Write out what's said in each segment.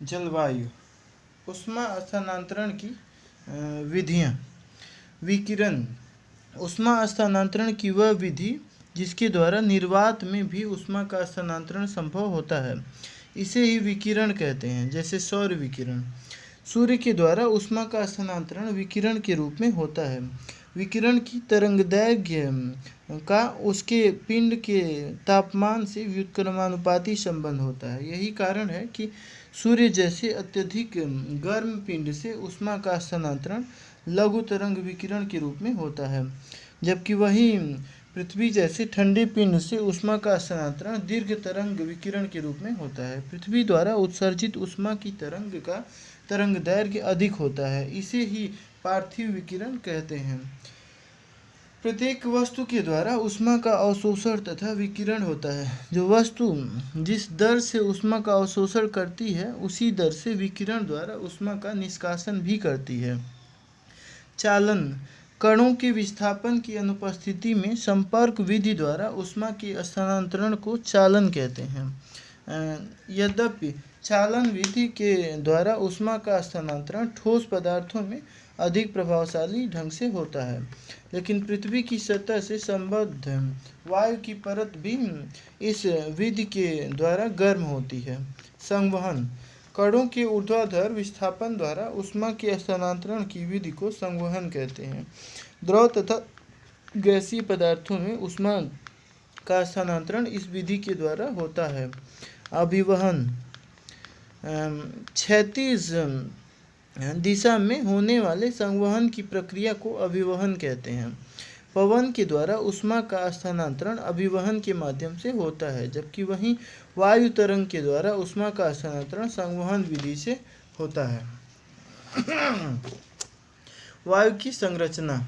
जलवायु, ऊष्मा स्थानांतरण की विधियाँ। विकिरण, ऊष्मा स्थानांतरण की वह विधि जिसके द्वारा निर्वात में भी ऊष्मा का स्थानांतरण संभव होता है, इसे ही विकिरण कहते हैं। जैसे सौर विकिरण, सूर्य के द्वारा ऊष्मा का स्थानांतरण विकिरण के रूप में होता है। विकिरण की तरंगदैर्घ्य का उसके पिंड के तापमान से व्युत्क्रमानुपाती संबंध होता है। यही कारण है कि सूर्य जैसे अत्यधिक गर्म पिंड से ऊष्मा का स्थानांतरण लघु तरंग विकिरण के रूप में होता है, जबकि वही पृथ्वी जैसे ठंडे पिंड से ऊष्मा का स्थानांतरण दीर्घ तरंग विकिरण के रूप में होता है। पृथ्वी द्वारा उत्सर्जित ऊष्मा की तरंग का तरंगदैर्घ्य अधिक होता है, इसे ही पार्थिव विकिरण कहते हैं। प्रत्येक वस्तु के द्वारा ऊष्मा का अवशोषण तथा विकिरण होता है। जो वस्तु जिस दर से ऊष्मा का अवशोषण करती है, उसी दर से विकिरण द्वारा ऊष्मा का निष्कासन भी करती है। चालन, कणों के विस्थापन की अनुपस्थिति में संपर्क विधि द्वारा ऊष्मा के स्थानांतरण को चालन कहते हैं। यद्यपि चालन विधि के द्वारा ऊष्मा का स्थानांतरण ठोस पदार्थों में अधिक प्रभावशाली ढंग से होता है, लेकिन पृथ्वी की सतह से संबद्ध वायु की परत भी इस विधि के द्वारा गर्म होती है। संवहन, कणों के ऊर्ध्वाधर विस्थापन द्वारा ऊष्मा के स्थानांतरण की विधि को संवहन कहते हैं। द्रव तथा गैसीय पदार्थों में ऊष्मा का स्थानांतरण इस विधि के द्वारा होता है। अभिवहन, क्षैतिज दिशा में होने वाले संवहन की प्रक्रिया को अभिवहन कहते हैं। पवन के द्वारा ऊष्मा का स्थानांतरण अभिवहन के माध्यम से होता है, जबकि वहीं वायु तरंग के द्वारा ऊष्मा का स्थानांतरण संवहन विधि से होता है। वायु की संरचना,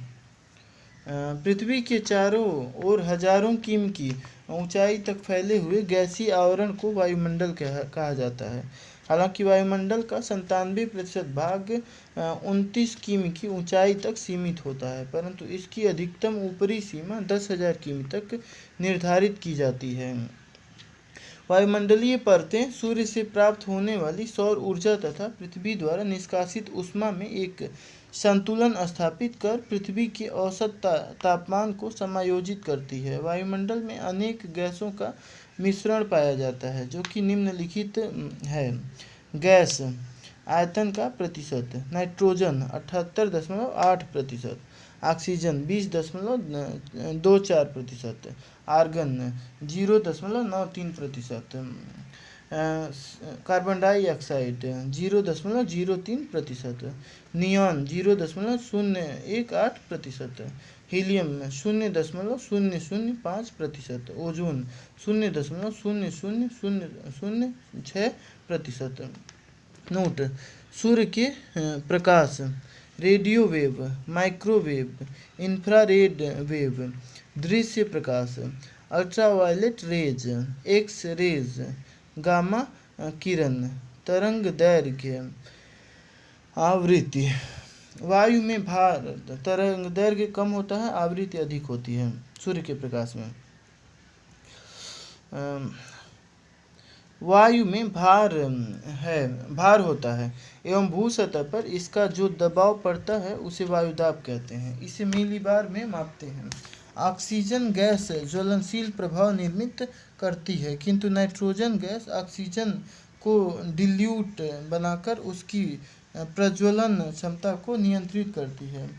पृथ्वी के चारों ओर हजारों किमी की ऊंचाई तक फैले हुए गैसीय आवरण को वायुमंडल कहा जाता है। हालांकि वायुमंडल का 97% भाग 29 किमी की ऊंचाई तक सीमित होता है, परंतु इसकी अधिकतम ऊपरी सीमा 10,000 किमी तक निर्धारित की जाती है। वायुमंडलीय परतें सूर्य से प्राप्त होने वाली सौर ऊर्जा तथा पृथ्वी द्वारा निष्कासित ऊष्मा में एक संतुलन स्थापित कर पृथ्वी के औसत तापमान को समायोजित करती है। वायुमंडल में अनेक गैसों का मिश्रण पाया जाता है, जो कि निम्नलिखित है। गैस आयतन का प्रतिशत: nitrogen 78.8%, oxygen 20.24%, argon 0.93%, carbon dioxide 0.03%, neon 0.018%, helium 0.0005%, ozone 0.00006%। Note: सूर्य के प्रकाश, radio wave, microwave, infrared wave, दृश्य प्रकाश, ultraviolet rays, X rays, gamma किरण, तरंगदैर्घ्य, आवृत्ति। वायु में भार, तरंगदैर्घ्य कम होता है, आवृत्ति अधिक होती है सूर्य के प्रकाश में। वायु में भार होता है एवं भूसतह पर इसका जो दबाव पड़ता है उसे वायुदाब कहते हैं। इसे मिलीबार में मापते हैं। ऑक्सीजन गैस ज्वलनशील प्रभाव निर्मित करती है, किंतु नाइट्रोजन गैस ऑक्सीजन को डिल्यूट बनाकर उसकी प्रज्वलन क्षमता को नियंत्रित करती है।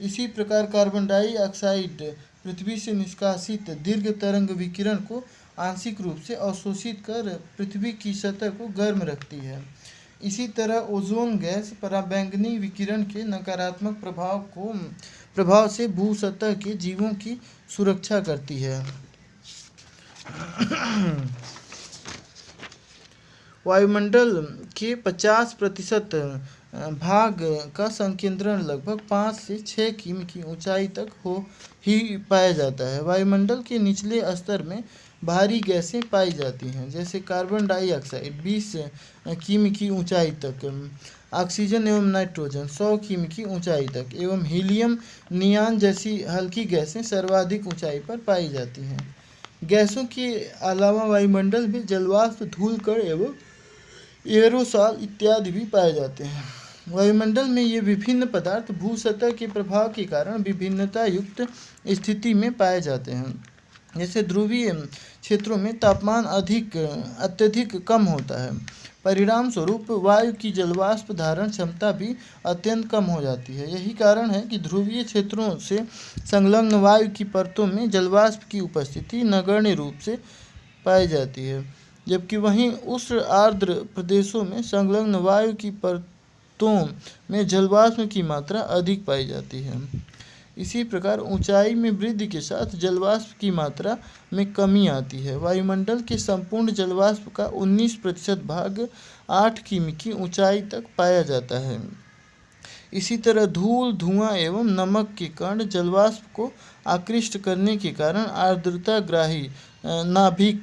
इसी प्रकार कार्बन डाइऑक्साइड पृथ्वी से निष्कासित दीर्घ तरंग विकिरण को आंशिक रूप से अवशोषित कर पृथ्वी की सतह को गर्म रखती है। इसी तरह ओजोन गैस पराबैंगनी विकिरण के नकारात्मक प्रभाव से भूसतह के जीवों की सुरक्षा करती है। वायुमंडल के 50% भाग का संकेंद्रण लगभग 5 से 6 किमी की ऊंचाई तक ही पाया जाता है। वायुमंडल के निचले स्तर में भारी गैसें पाई जाती हैं, जैसे कार्बन डाइऑक्साइड 20 किमी की ऊंचाई तक, ऑक्सीजन एवं नाइट्रोजन 100 किमी की ऊंचाई तक एवं हीलियम, नियॉन जैसी हल्की गैसें सर्वाधिक ऊंचाई पर पाई जाती हैं। गैसों के अलावा वायुमंडल में जलवाष्प, धूल कण एवं एरोसॉल इत्यादि भी पाए जाते हैं। वायुमंडल में ये विभिन्न पदार्थ भूसतह के प्रभाव के कारण विभिन्नता युक्त स्थिति में पाए जाते हैं। जैसे ध्रुवीय क्षेत्रों में तापमान अत्यधिक कम होता है। परिणाम स्वरूप वायु की जलवाष्प धारण क्षमता भी अत्यंत कम हो जाती है। यही कारण है कि ध्रुवीय क्षेत्रों से संलग्न वायु की परतों में जलवाष्प की उपस्थिति नगण्य रूप से पाई जाती है, जबकि वहीं उष्ण आर्द्र प्रदेशों में संलग्न वायु की परतों में जलवाष्प की मात्रा अधिक पाई जाती है। इसी प्रकार ऊंचाई में वृद्धि के साथ जलवाष्प की मात्रा में कमी आती है। वायुमंडल के संपूर्ण जलवाष्प का 19% भाग 8 किमी की ऊंचाई तक पाया जाता है। इसी तरह धूल, धुआं एवं नमक के कण जलवाष्प को आकृष्ट करने के कारण आर्द्रताग्राही नाभिक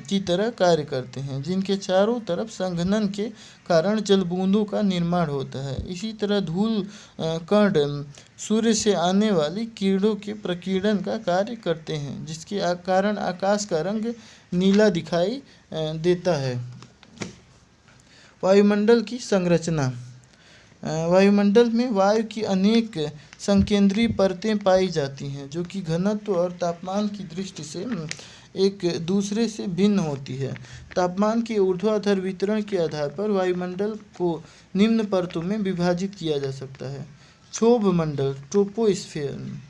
की तरह कार्य करते हैं, जिनके चारों तरफ संघनन के कारण जलबूंदों का निर्माण होता है। इसी तरह धूल कण सूर्य से आने वाली किरणों के प्रकीर्णन का कार्य करते हैं, जिसके कारण आकाश का रंग नीला दिखाई देता है। वायुमंडल की संरचना। वायुमंडल में वायु की अनेक संकेंद्रीय परतें पाई जाती हैं, जो कि घनत्व और तापमान की दृष्टि से एक दूसरे से भिन्न होती है। तापमान के ऊर्ध्वाधर वितरण के आधार पर वायुमंडल को निम्न परतों में विभाजित किया जा सकता है। क्षोभ मंडल, ट्रोपोस्फीयर।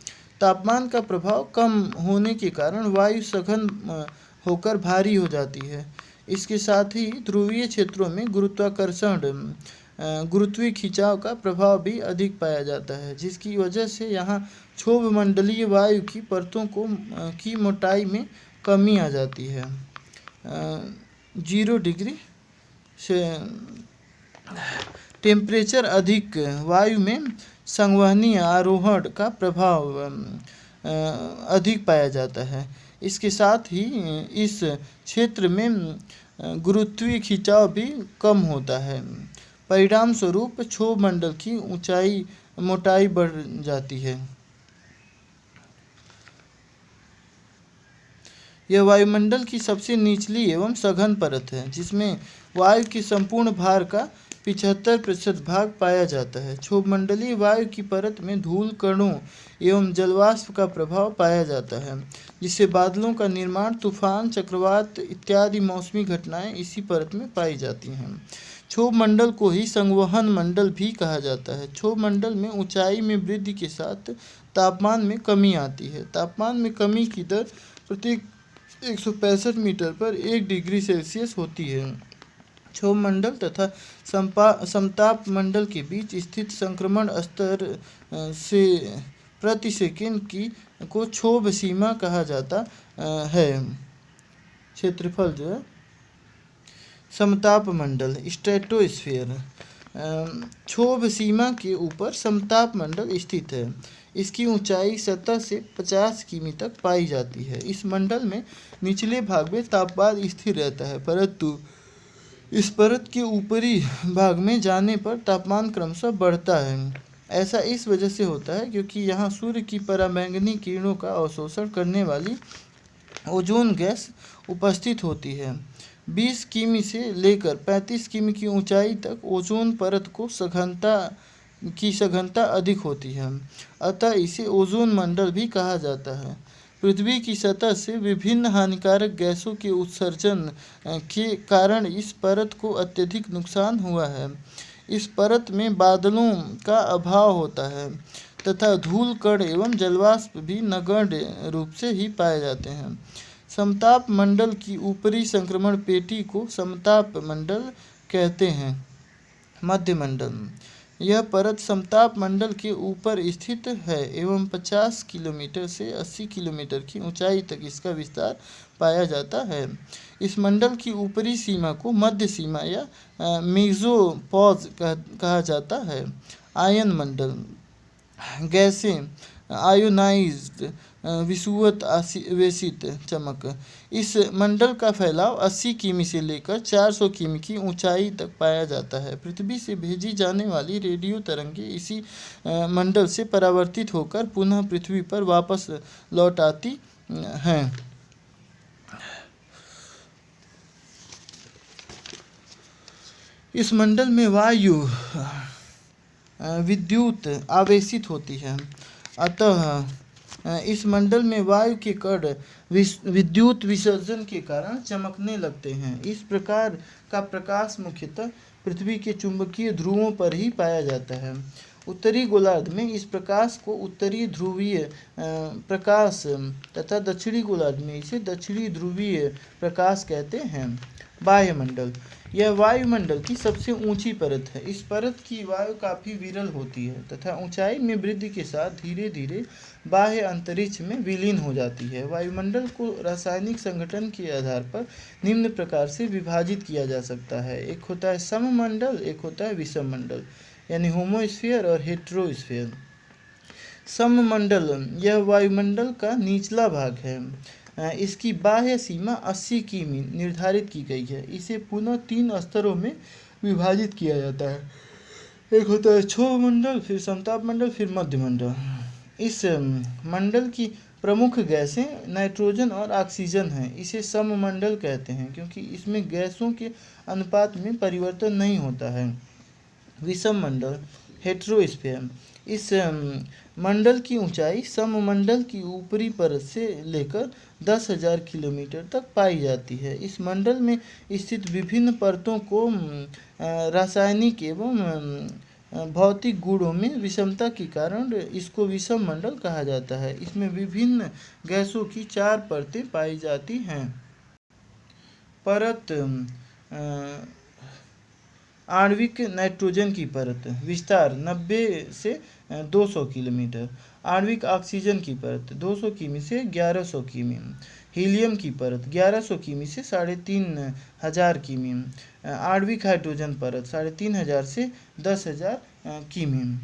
तापमान का प्रभाव कम होने के कारण वायु सघन होकर भारी हो जाती है। इसके साथ ही ध्रुवीय क्षेत्रों में गुरुत्वीय खिंचाव का प्रभाव भी अधिक पाया जाता है, जिसकी वजह से यहाँ क्षोभ मंडलीय वायु की परतों की मोटाई में कमी आ जाती है। 0 डिग्री से टेम्परेचर अधिक वायु में संवहनी आरोहण का प्रभाव अधिक पाया जाता है। इसके साथ ही इस क्षेत्र में गुरुत्वीय खिंचाव भी कम होता है। परिणाम स्वरूप क्षोभ मंडल की मोटाई बढ़ जाती है। यह वायुमंडल की सबसे निचली एवं सघन परत है, जिसमें वायु के संपूर्ण भार का 75% भाग पाया जाता है। क्षोभमंडलीय वायु की परत में धूल कणों एवं जलवाष्प का प्रभाव पाया जाता है, जिससे बादलों का निर्माण, तूफान, चक्रवात इत्यादि मौसमी घटनाएं इसी परत में पाई जाती हैं। क्षोभ मंडल को ही संवहन मंडल भी कहा जाता है। क्षोभ मंडल में ऊंचाई में वृद्धि के साथ तापमान में कमी आती है। तापमान में कमी की दर प्रत्येक 165 मीटर पर 1 डिग्री सेल्सियस होती है। क्षोभ मंडल तथा समताप मंडल के बीच स्थित संक्रमण स्तर से प्रति सेकंड को क्षोभ सीमा कहा जाता है। क्षेत्रफल जो है समताप मंडल, स्ट्रेटोस्फीयर। क्षोभ सीमा के ऊपर समताप मंडल स्थित है। इसकी ऊंचाई सतह से 50 किमी तक पाई जाती है। इस मंडल में निचले भाग में तापमान स्थिर रहता है, परंतु इस परत के ऊपरी भाग में जाने पर तापमान क्रमशः बढ़ता है। ऐसा इस वजह से होता है क्योंकि यहाँ सूर्य की पराबैंगनी किरणों का अवशोषण करने वाली ओजोन गैस उपस्थित होती है। 20 किमी से लेकर 35 किमी की ऊंचाई तक ओजोन परत को सघनता अधिक होती है, अतः इसे ओजोन मंडल भी कहा जाता है। पृथ्वी की सतह से विभिन्न हानिकारक गैसों के उत्सर्जन के कारण इस परत को अत्यधिक नुकसान हुआ है। इस परत में बादलों का अभाव होता है तथा धूल कण एवं जलवाष्प भी नगण्य रूप से ही पाए जाते हैं। समताप मंडल की ऊपरी संक्रमण पेटी को समताप मंडल कहते हैं। मध्य मंडल, यह परत समताप मंडल के ऊपर स्थित है एवं 50 किलोमीटर से 80 किलोमीटर की ऊंचाई तक इसका विस्तार पाया जाता है। इस मंडल की ऊपरी सीमा को मध्य सीमा या मेसोपॉज कहा जाता है। आयन मंडल, गैसें, आयोनाइज्ड, विषुवत आवेशित चमक। इस मंडल का फैलाव 80 किमी से लेकर 400 किमी की ऊंचाई तक पाया जाता है। पृथ्वी से भेजी जाने वाली रेडियो तरंगें इसी मंडल से परावर्तित होकर पुनः पृथ्वी पर वापस लौट आती हैं। इस मंडल में वायु विद्युत आवेशित होती है, अतः इस मंडल में वायु के कण विद्युत विसर्जन के कारण चमकने लगते हैं। इस प्रकार का प्रकाश मुख्यतः पृथ्वी के चुंबकीय ध्रुवों पर ही पाया जाता है। उत्तरी गोलार्ध में इस प्रकाश को उत्तरी ध्रुवीय प्रकाश तथा दक्षिणी गोलार्ध में इसे दक्षिणी ध्रुवीय प्रकाश कहते हैं। वायुमंडल, यह वायुमंडल की सबसे ऊंची परत है। इस परत की वायु काफ़ी विरल होती है तथा ऊंचाई में वृद्धि के साथ धीरे धीरे बाह्य अंतरिक्ष में विलीन हो जाती है। वायुमंडल को रासायनिक संगठन के आधार पर निम्न प्रकार से विभाजित किया जा सकता है। एक होता है सममंडल, एक होता है विषममंडल, यानी होमोस्फीयर और हेट्रोस्फीयर। सममंडल यह वायुमंडल का निचला भाग है। इसकी बाह्य सीमा 80 किमी निर्धारित की गई है। इसे पुनः 3 स्तरों में विभाजित किया जाता है। एक होता है क्षोभ मंडल, फिर समताप मंडल, फिर मध्य मंडल। इस मंडल की प्रमुख गैसें नाइट्रोजन और ऑक्सीजन हैं। इसे सममंडल कहते हैं क्योंकि इसमें गैसों के अनुपात में परिवर्तन नहीं होता है। विषम मंडल, हेट्रोस्फीयर, इस मंडल की ऊंचाई सममंडल की ऊपरी परत से लेकर 10,000 किलोमीटर तक पाई जाती है। इस मंडल में स्थित विभिन्न परतों को रासायनिक एवं भौतिक गुणों में विषमता के कारण इसको विषम मंडल कहा जाता है। इसमें विभिन्न गैसों की 4 परतें पाई जाती हैं। परत आणविक नाइट्रोजन की परत, विस्तार 90 से 200 किलोमीटर। आणविक ऑक्सीजन की परत 200 किमी से 1100 किमी। हीलियम की परत 1100 किमी से 3500 किमी। आणविक हाइड्रोजन परत 3500 से 10,000 किमी।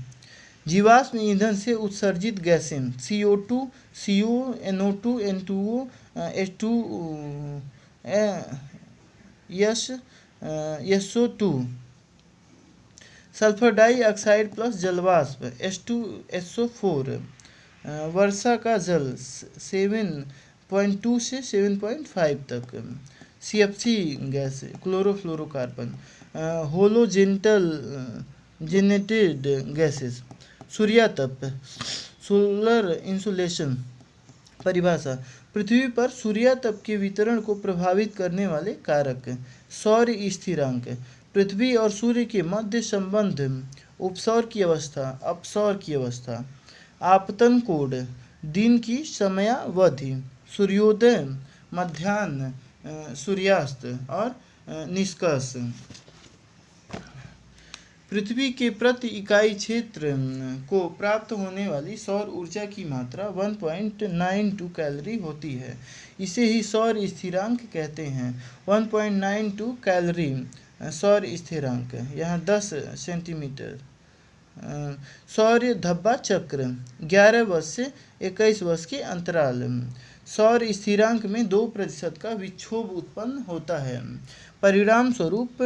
जीवाश्म ईंधन से उत्सर्जित गैसें CO2, CO, NO2, N2O, H2, SO2, sulphur dioxide plus जलवाष्प H2SO4, वर्षा का जल 7.2 से 7.5 तक, CFC गैस, क्लोरोफ्लोरोकार्बन, जेनेटेड गैसेस, सूर्यातप, सोलर इंसुलेशन। परिभाषा, पृथ्वी पर सूर्यातप के वितरण को प्रभावित करने वाले कारक। सौर स्थिरांक, पृथ्वी और सूर्य के मध्य संबंध, उपसौर की अवस्था, अपसौर की अवस्था। आपतन कोण, दिन की समयावधि, सूर्योदय, मध्याह्न, सूर्यास्त और निष्कर्ष। पृथ्वी के प्रति इकाई क्षेत्र को प्राप्त होने वाली सौर ऊर्जा की मात्रा 1.92 कैलोरी होती है। इसे ही सौर स्थिरांक कहते हैं। 1.92 कैलोरी सौर स्थिरांक, यहाँ 10 सेंटीमीटर। सौर धब्बा चक्र 11 वर्ष से 21 वर्ष के अंतराल। सौर स्थिरांक में 2% का विक्षोभ उत्पन्न होता है। परिणाम स्वरूप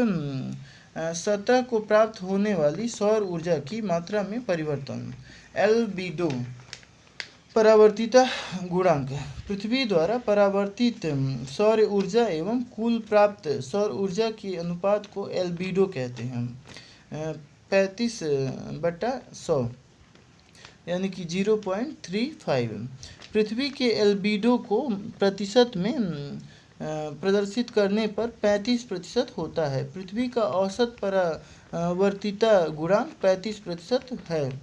सतह को प्राप्त होने वाली सौर ऊर्जा की मात्रा में परिवर्तन। एल्बिडो, परावर्तिता गुणांक, पृथ्वी द्वारा परावर्तित सौर ऊर्जा एवं कुल प्राप्त सौर ऊर्जा के अनुपात को एल्बिडो कहते हैं। 35/100 यानी कि 0.35। पृथ्वी के एल्बिडो को प्रतिशत में प्रदर्शित करने पर 35% होता है। पृथ्वी का औसत परावर्तिता गुणांक 35% है।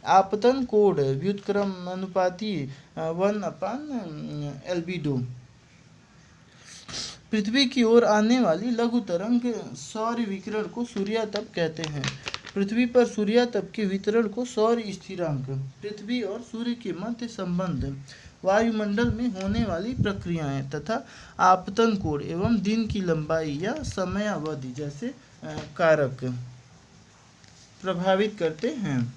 आपतन कोण व्युत्क्रमानुपाती 1/एल्बिडो। पृथ्वी की ओर आने वाली लघु तरंग सौर विकिरण को सूर्यातप कहते हैं। पृथ्वी पर सूर्यातप के वितरण को सौर स्थिरांक, पृथ्वी और सूर्य के मध्य संबंध, वायुमंडल में होने वाली प्रक्रियाएं तथा आपतन कोण एवं दिन की लंबाई या समयावधि जैसे कारक प्रभावित करते हैं।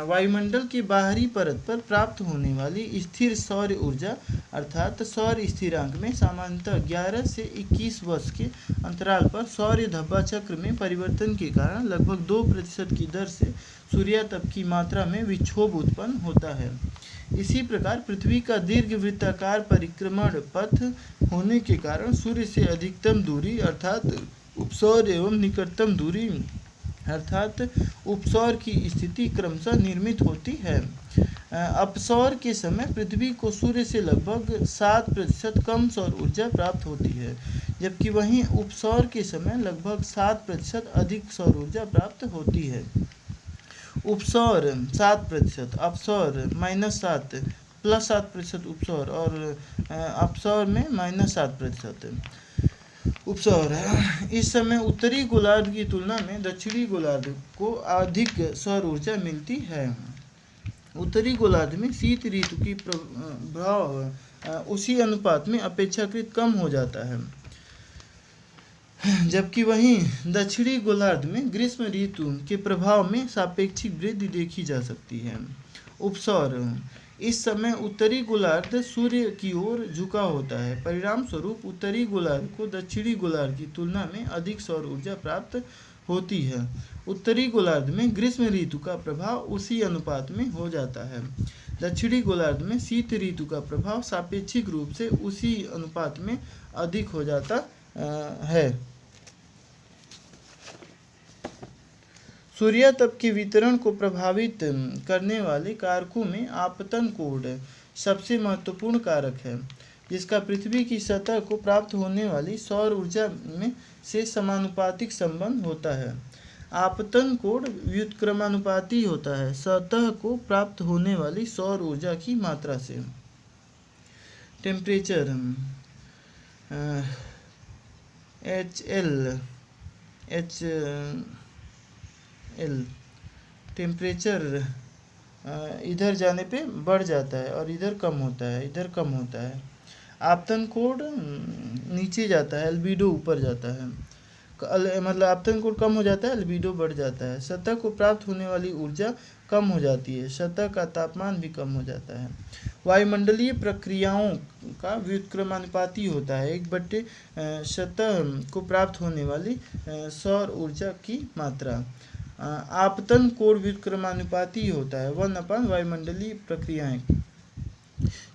वायुमंडल की बाहरी परत पर प्राप्त होने वाली स्थिर सौर ऊर्जा अर्थात सौर स्थिरांक में सामान्यतः 11 से 21 वर्ष के अंतराल पर सौर धब्बा चक्र में परिवर्तन के कारण लगभग 2% की दर से सूर्यातप की मात्रा में विक्षोभ उत्पन्न होता है। इसी प्रकार पृथ्वी का दीर्घवृत्ताकार परिक्रमण पथ होने के कारण सूर्य से अधिकतम दूरी अर्थात उपसौर एवं निकटतम दूरी अर्थात उपसौर की स्थिति क्रमशः निर्मित होती है। अपसौर के समय पृथ्वी को सूर्य से लगभग 7% कम सौर ऊर्जा प्राप्त होती है, जबकि वहीं उपसौर के समय लगभग 7% अधिक सौर ऊर्जा प्राप्त होती है। उपसौर 7%, अपसौर -7, +7% उपसौर और अपसौर में -7%। उपसौर इस समय उत्तरी गोलार्ध की तुलना में दक्षिणी गोलार्ध को अधिक सौर ऊर्जा मिलती है। उत्तरी गोलार्ध में शीत ऋतु की प्रभाव उसी अनुपात में अपेक्षाकृत कम हो जाता है, जबकि वहीं दक्षिणी गोलार्ध में ग्रीष्म ऋतु के प्रभाव में सापेक्षिक वृद्धि देखी जा सकती है। उपसौर इस समय उत्तरी गोलार्ध सूर्य की ओर झुका होता है, परिणाम स्वरूप उत्तरी गोलार्ध को दक्षिणी गोलार्ध की तुलना में अधिक सौर ऊर्जा प्राप्त होती है। उत्तरी गोलार्ध में ग्रीष्म ऋतु का प्रभाव उसी अनुपात में हो जाता है। दक्षिणी गोलार्ध में शीत ऋतु का प्रभाव सापेक्षिक रूप से उसी अनुपात में अधिक हो जाता है। सूर्यातप के वितरण को प्रभावित करने वाले कारकों में आपतन कोण सबसे महत्वपूर्ण कारक है, जिसका पृथ्वी की सतह को प्राप्त होने वाली सौर ऊर्जा में से समानुपातिक संबंध होता है। आपतन कोण व्युत्क्रमानुपाती होता है सतह को प्राप्त होने वाली सौर ऊर्जा की मात्रा से। टेम्परेचर HL टेम्परेचर इधर जाने पे बढ़ जाता है और इधर कम होता है, इधर कम होता है। आपतन कोण नीचे जाता है, एल्बिडो ऊपर जाता है, मतलब आपतन कोण कम हो जाता है, एल्बिडो बढ़ जाता है। सतह को प्राप्त होने वाली ऊर्जा कम हो जाती है, सतह का तापमान भी कम हो जाता है। वायुमंडलीय प्रक्रियाओं का व्युत्क्रमानुपाती होता है 1/, सतह को प्राप्त होने वाली सौर ऊर्जा की मात्रा। आपतन कोण व्युत्क्रमानुपाती होता है 1/, वायुमंडलीय प्रक्रियाएं।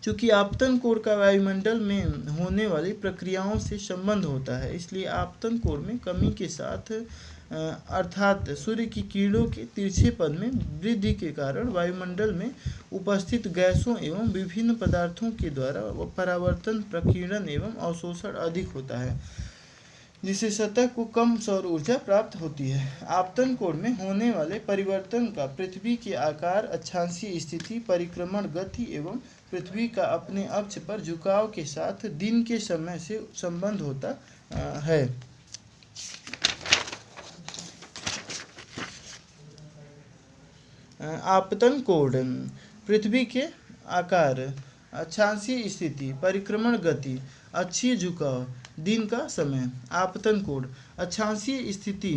चूँकि आपतन कोण का वायुमंडल में होने वाली प्रक्रियाओं से संबंध होता है, इसलिए आपतन कोण में कमी के साथ अर्थात सूर्य की किरणों के तिरछेपन में वृद्धि के कारण वायुमंडल में उपस्थित गैसों एवं विभिन्न पदार्थों के द्वारा परावर्तन, प्रकीर्णन एवं अवशोषण अधिक होता है, जिससे सतह को कम सौर ऊर्जा प्राप्त होती है। आपतन कोण में होने वाले परिवर्तन का पृथ्वी के आकार, अक्षांशीय स्थिति, परिक्रमण गति एवं पृथ्वी का अपने अक्ष पर झुकाव के साथ दिन के समय से संबंध होता है। आपतन कोण पृथ्वी के आकार, अक्षांशीय स्थिति, परिक्रमण गति, अक्षीय झुकाव, दिन का समय। आपतन कोण अक्षांशीय स्थिति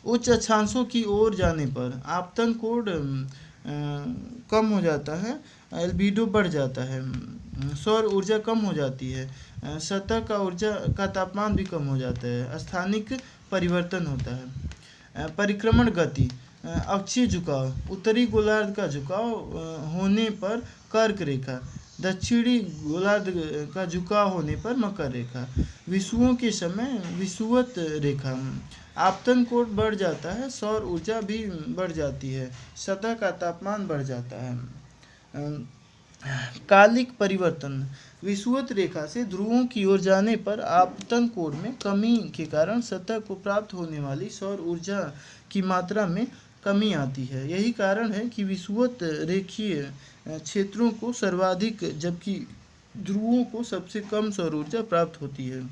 उच्च अक्षांशों की ओर जाने पर आपतन कोण कम हो जाता है, एल्बिडो बढ़ जाता है, सौर ऊर्जा कम हो जाती है, सतह का ऊर्जा का तापमान भी कम हो जाता है, स्थानिक परिवर्तन होता है। परिक्रमण गति अक्षीय झुकाव, उत्तरी गोलार्ध का झुकाव होने पर कर्क रेखा, दक्षिणी गोलार्ध का झुकाव होने पर मकर रेखा। विषुवों के समय विषुवत रेखा। आपतन कोण बढ़ जाता है, सौर ऊर्जा भी बढ़ जाती है, सतह का तापमान बढ़ जाता है। कालिक परिवर्तन विषुवत रेखा से ध्रुवों की ओर जाने पर आपतन कोण में कमी के कारण सतह को प्राप्त होने वाली सौर ऊर्जा की मात्रा में कमी आती है। यही कारण है कि विषुवत रेखीय क्षेत्रों को सर्वाधिक जबकि ध्रुवों को सबसे कम सौर ऊर्जा प्राप्त होती है।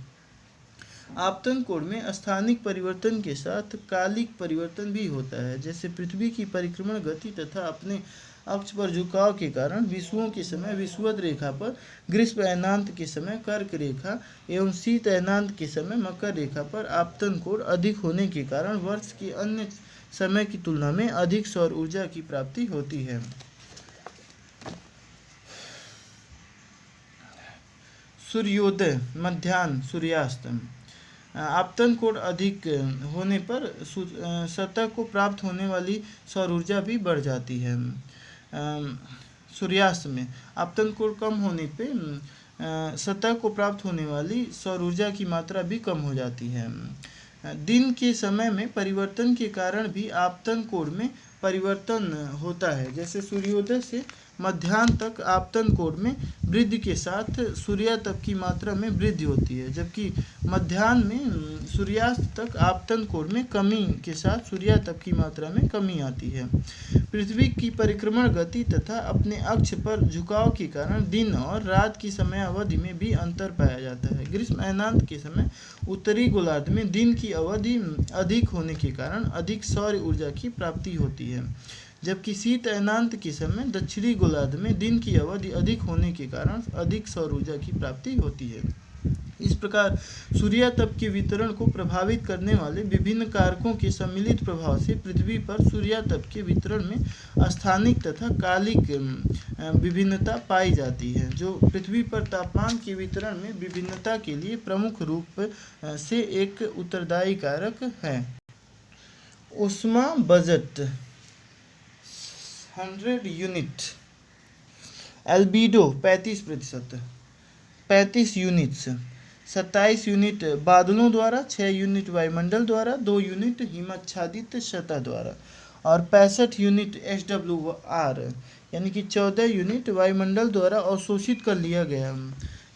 आपतन कोण में स्थानिक परिवर्तन के साथ कालिक परिवर्तन भी होता है, जैसे पृथ्वी की परिक्रमण गति तथा अपने अक्ष पर झुकाव के कारण विषुवों के समय विषुवत रेखा पर, ग्रीष्म अयनांत के समय कर्क रेखा एवं शीत अयनांत के समय मकर रेखा पर आपतन कोण अधिक होने के कारण वर्ष के अन्य समय की तुलना में अधिक सौर ऊर्जा की प्राप्ति होती है। सूर्योदय, मध्याह्न, सूर्यास्त। आपतन कोण अधिक होने पर सतह को प्राप्त होने वाली सौर ऊर्जा भी बढ़ जाती है। सूर्यास्त में आपतन कोण कम होने पे सतह को प्राप्त होने वाली सौर ऊर्जा की मात्रा भी कम हो जाती है। दिन के समय में परिवर्तन के कारण भी आपतन कोण में परिवर्तन होता है। जैसे सूर्योदय से मध्याह्न तक आपतन कोण में वृद्धि के साथ सूर्यास्त की मात्रा में वृद्धि होती है, जबकि मध्याह्न में सूर्यास्त तक आपतन कोण में कमी के साथ सूर्यास्त की मात्रा में कमी आती है। पृथ्वी की परिक्रमण गति तथा अपने अक्ष पर झुकाव के कारण दिन और रात की समयावधि में भी अंतर पाया जाता है। ग्रीष्म अयनांत के समय उत्तरी गोलार्ध में दिन की अवधि अधिक होने के कारण अधिक सौर ऊर्जा की प्राप्ति होती है, जबकि शीत अयनांत के समय दक्षिणी गोलार्ध में दिन की अवधि अधिक होने के कारण अधिक सौर ऊर्जा की प्राप्ति होती है। इस प्रकार सूर्यातप के वितरण को प्रभावित करने वाले विभिन्न कारकों के सम्मिलित प्रभाव से पृथ्वी पर सूर्यातप के वितरण में स्थानिक तथा कालिक विभिन्नता पाई जाती है, जो पृथ्वी पर तापमान के वितरण में विभिन्नता के लिए प्रमुख रूप से एक उत्तरदायी कारक है। ऊष्मा budget 100 unit, albedo 35%, 35 units, 27 unit बादलों द्वारा, 6 यूनिट वायुमंडल द्वारा, 2 यूनिट हिमाच्छादित सतह द्वारा और 65 यूनिट SWR यानी कि 14 यूनिट वायुमंडल द्वारा अवशोषित कर लिया गया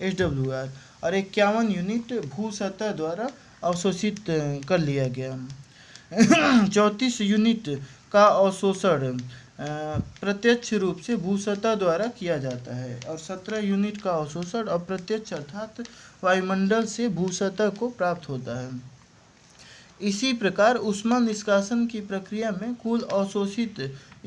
SWR और 51 यूनिट भू सतह द्वारा अवशोषित कर लिया गया। 34 यूनिट का अवशोषण प्रत्यक्ष रूप से भूसतह द्वारा किया जाता है और 17 यूनिट का अवशोषण अप्रत्यक्ष अर्थात वायुमंडल से भूसतह को प्राप्त होता है। इसी प्रकार ऊष्मा निष्कासन की प्रक्रिया में कुल अवशोषित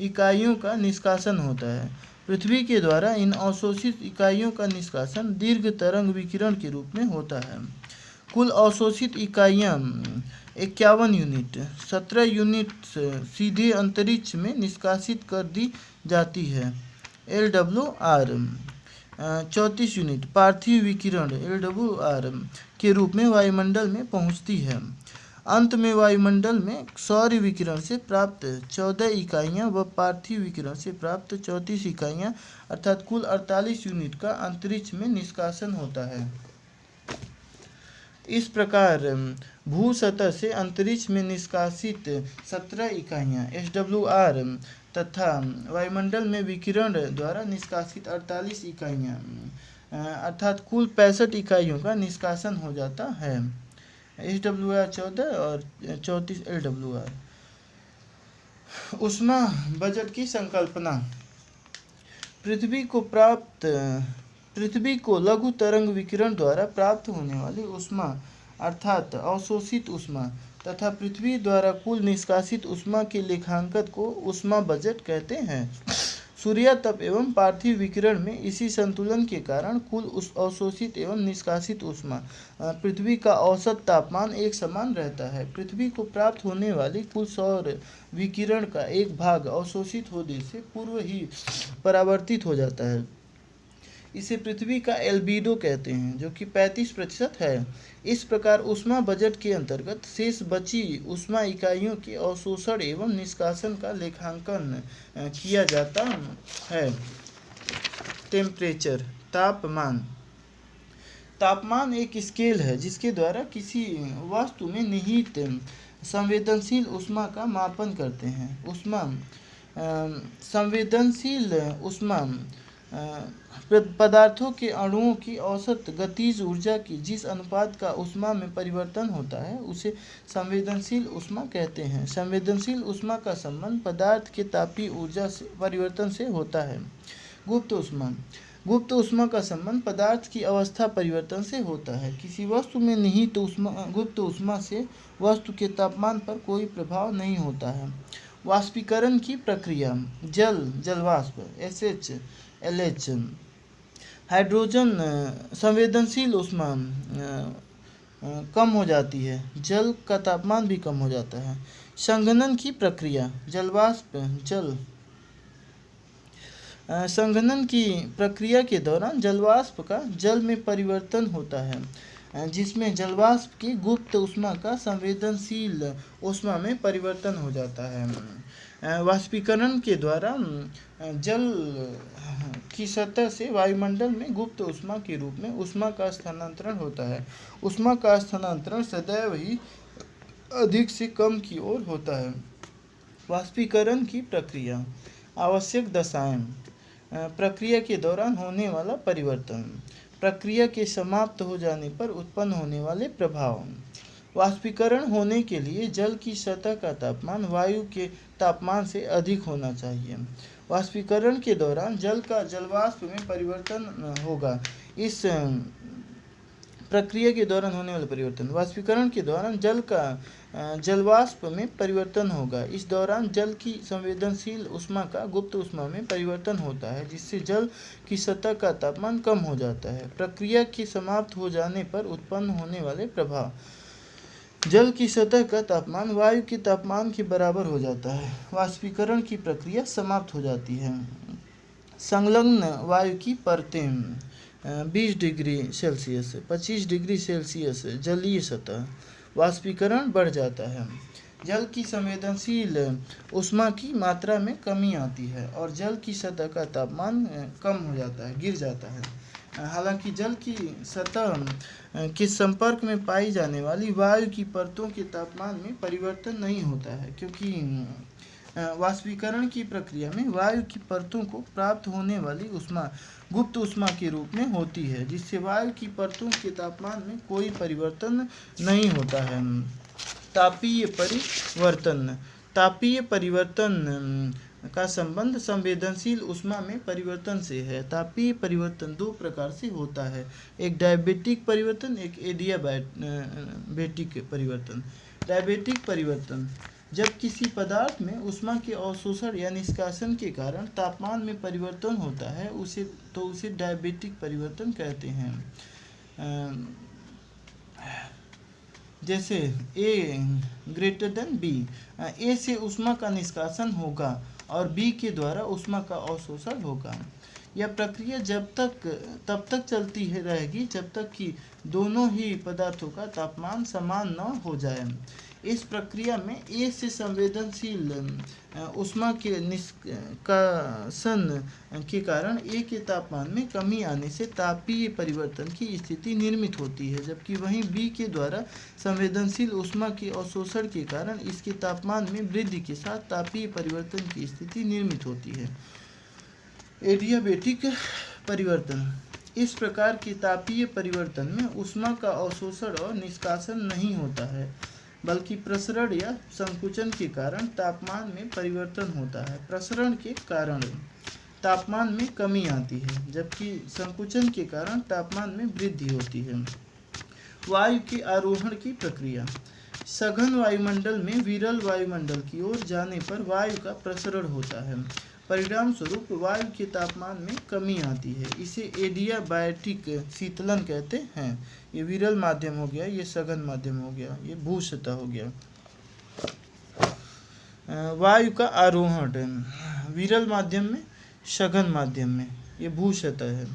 इकाइयों का निष्कासन होता है। पृथ्वी के द्वारा इन अवशोषित इकाइयों का निष्कासन दीर्घ तरंग विकिरण के रूप में होता है। कुल अवशोषित इकाइयाँ 51 यूनिट, 17 यूनिट सीधे अंतरिक्ष में निष्कासित कर दी जाती है LWR, 34 यूनिट पार्थिव विकिरण LWR के रूप में वायुमंडल में पहुंचती है। अंत में वायुमंडल में सौर विकिरण से प्राप्त 14 इकाइयाँ व पार्थिव विकिरण से प्राप्त 34 इकाइयाँ अर्थात कुल 48 यूनिट का अंतरिक्ष में निष्कासन होता है। इस प्रकार भू सतह से अंतरिक्ष में निष्कासित 17 इकाइयाँ SWR तथा वायुमंडल में विकिरण द्वारा निष्कासित 48 इकाइयाँ अर्थात कुल 65 इकाइयों का निष्कासन हो जाता है। SWR 14 और 34 LWR। ऊष्मा बजट की संकल्पना। पृथ्वी को लघु तरंग विकिरण द्वारा प्राप्त होने वाली ऊष्मा अर्थात अवशोषित ऊष्मा तथा पृथ्वी द्वारा कुल निष्कासित ऊष्मा के लेखांकन को ऊष्मा बजट कहते हैं। सूर्यातप एवं पार्थिव विकिरण में इसी संतुलन के कारण कुल अवशोषित एवं निष्कासित ऊष्मा पृथ्वी का औसत तापमान एक समान रहता है। पृथ्वी को प्राप्त होने वाली कुल सौर विकिरण का एक भाग अवशोषित होने से पूर्व ही परावर्तित हो जाता है। इसे पृथ्वी का एल्बिडो कहते हैं, जो कि 35% है। इस प्रकार ऊष्मा बजट के अंतर्गत शेष बची ऊष्मा इकाइयों के अवशोषण एवं निष्कासन का लेखांकन किया जाता है। टेम्परेचर, तापमान एक स्केल है जिसके द्वारा किसी वस्तु में निहित संवेदनशील ऊष्मा का मापन करते हैं। संवेदनशील ऊष्मा पदार्थों के अणुओं की औसत गतिज ऊर्जा की जिस अनुपात का ऊष्मा में परिवर्तन होता है उसे संवेदनशील ऊष्मा कहते हैं। संवेदनशील ऊष्मा का संबंध पदार्थ के तापीय ऊर्जा से परिवर्तन से होता है। गुप्त ऊष्मा का संबंध पदार्थ की अवस्था परिवर्तन से होता है। किसी वस्तु में निहित गुप्त ऊष्मा से वस्तु के तापमान पर कोई प्रभाव नहीं होता है। वाष्पीकरण की प्रक्रिया। जलवाष्प LH, हाइड्रोजन संवेदनशील ऊष्मा कम हो जाती है, जल का तापमान भी कम हो जाता है। संघनन की प्रक्रिया। संघनन की प्रक्रिया के दौरान जलवाष्प का जल में परिवर्तन होता है। जिसमें जलवाष्प की गुप्त ऊष्मा का संवेदनशील ऊष्मा में परिवर्तन हो जाता है। वाष्पीकरण के द्वारा जल की सतह से वायुमंडल में गुप्त ऊष्मा के रूप में ऊष्मा का स्थानांतरण होता है। ऊष्मा का स्थानांतरण सदैव ही अधिक से कम की ओर होता है। वाष्पीकरण की प्रक्रिया। आवश्यक दशाएं। प्रक्रिया के दौरान होने वाला परिवर्तन। प्रक्रिया के समाप्त हो जाने पर उत्पन्न होने वाले प्रभाव। वाष्पीकरण होने के लिए जल की सतह का तापमान वायु के तापमान से अधिक होना चाहिए। वाष्पीकरण के दौरान जल का जलवाष्प में परिवर्तन होगा। इस प्रक्रिया के दौरान होने वाले परिवर्तन। वाष्पीकरण के दौरान जल का जलवाष्प में परिवर्तन होगा। इस दौरान जल की संवेदनशील ऊष्मा का गुप्त ऊष्मा में परिवर्तन होता है, जिससे जल की सतह का तापमान कम हो जाता है। प्रक्रिया के समाप्त हो जाने पर उत्पन्न होने वाले प्रभाव। जल की सतह का तापमान वायु के तापमान के बराबर हो जाता है। वाष्पीकरण की प्रक्रिया समाप्त हो जाती है। संलग्न वायु की परतें। 20 डिग्री सेल्सियस 25 डिग्री सेल्सियस जलीय सतह। वाष्पीकरण बढ़ जाता है। जल की संवेदनशील ऊष्मा की मात्रा में कमी आती है और जल की सतह का तापमान कम हो जाता है, गिर जाता है। हालांकि जल की सतह के संपर्क में पाई जाने वाली वायु की परतों के तापमान में परिवर्तन नहीं होता है, क्योंकि वाष्पीकरण की प्रक्रिया में वायु की परतों को प्राप्त होने वाली ऊष्मा गुप्त ऊष्मा के रूप में होती है, जिससे वायु की परतों के तापमान में कोई परिवर्तन नहीं होता है। तापीय परिवर्तन। तापीय परिवर्तन का संबंध संवेदनशील ऊष्मा में परिवर्तन से है। तापीय परिवर्तन दो प्रकार से होता है, एक डायबेटिक परिवर्तन, एक एडियाबैटिक परिवर्तन। डायबेटिक परिवर्तन। जब किसी पदार्थ में ऊष्मा के अवशोषण या निष्कासन के कारण तापमान में परिवर्तन होता है उसे डायबेटिक परिवर्तन कहते हैं। जैसे A greater than B, A से ऊष्मा का निष्कासन होगा और B के द्वारा ऊष्मा का अवशोषण होगा। यह प्रक्रिया तब तक चलती रहेगी जब तक कि दोनों ही पदार्थों का तापमान समान न हो जाए। इस प्रक्रिया में A से संवेदनशील ऊष्मा के निष्कासन के कारण A के तापमान में कमी आने से तापीय परिवर्तन की स्थिति निर्मित होती है, जबकि वहीं B के द्वारा संवेदनशील ऊष्मा के अवशोषण के कारण इसके तापमान में वृद्धि के साथ तापीय परिवर्तन की स्थिति निर्मित होती है। एडियाबैटिक परिवर्तन। इस प्रकार के तापीय परिवर्तन में ऊष्मा का अवशोषण और निष्कासन नहीं होता है, बल्कि प्रसरण या संकुचन के कारण तापमान में परिवर्तन होता है। प्रसरण के कारण तापमान में कमी आती है, जबकि संकुचन के कारण तापमान में वृद्धि होती है। वायु के आरोहण की प्रक्रिया। सघन वायुमंडल में विरल वायुमंडल की ओर जाने पर वायु का प्रसरण होता है। परिणाम स्वरूप वायु के तापमान में कमी आती है। इसे एडियाबैटिक शीतलन कहते हैं। ये विरल माध्यम हो गया, ये सघन माध्यम हो गया, ये भू सतह हो गया। वायु का आरोहण विरल माध्यम में, सघन माध्यम में, ये भू सतह है।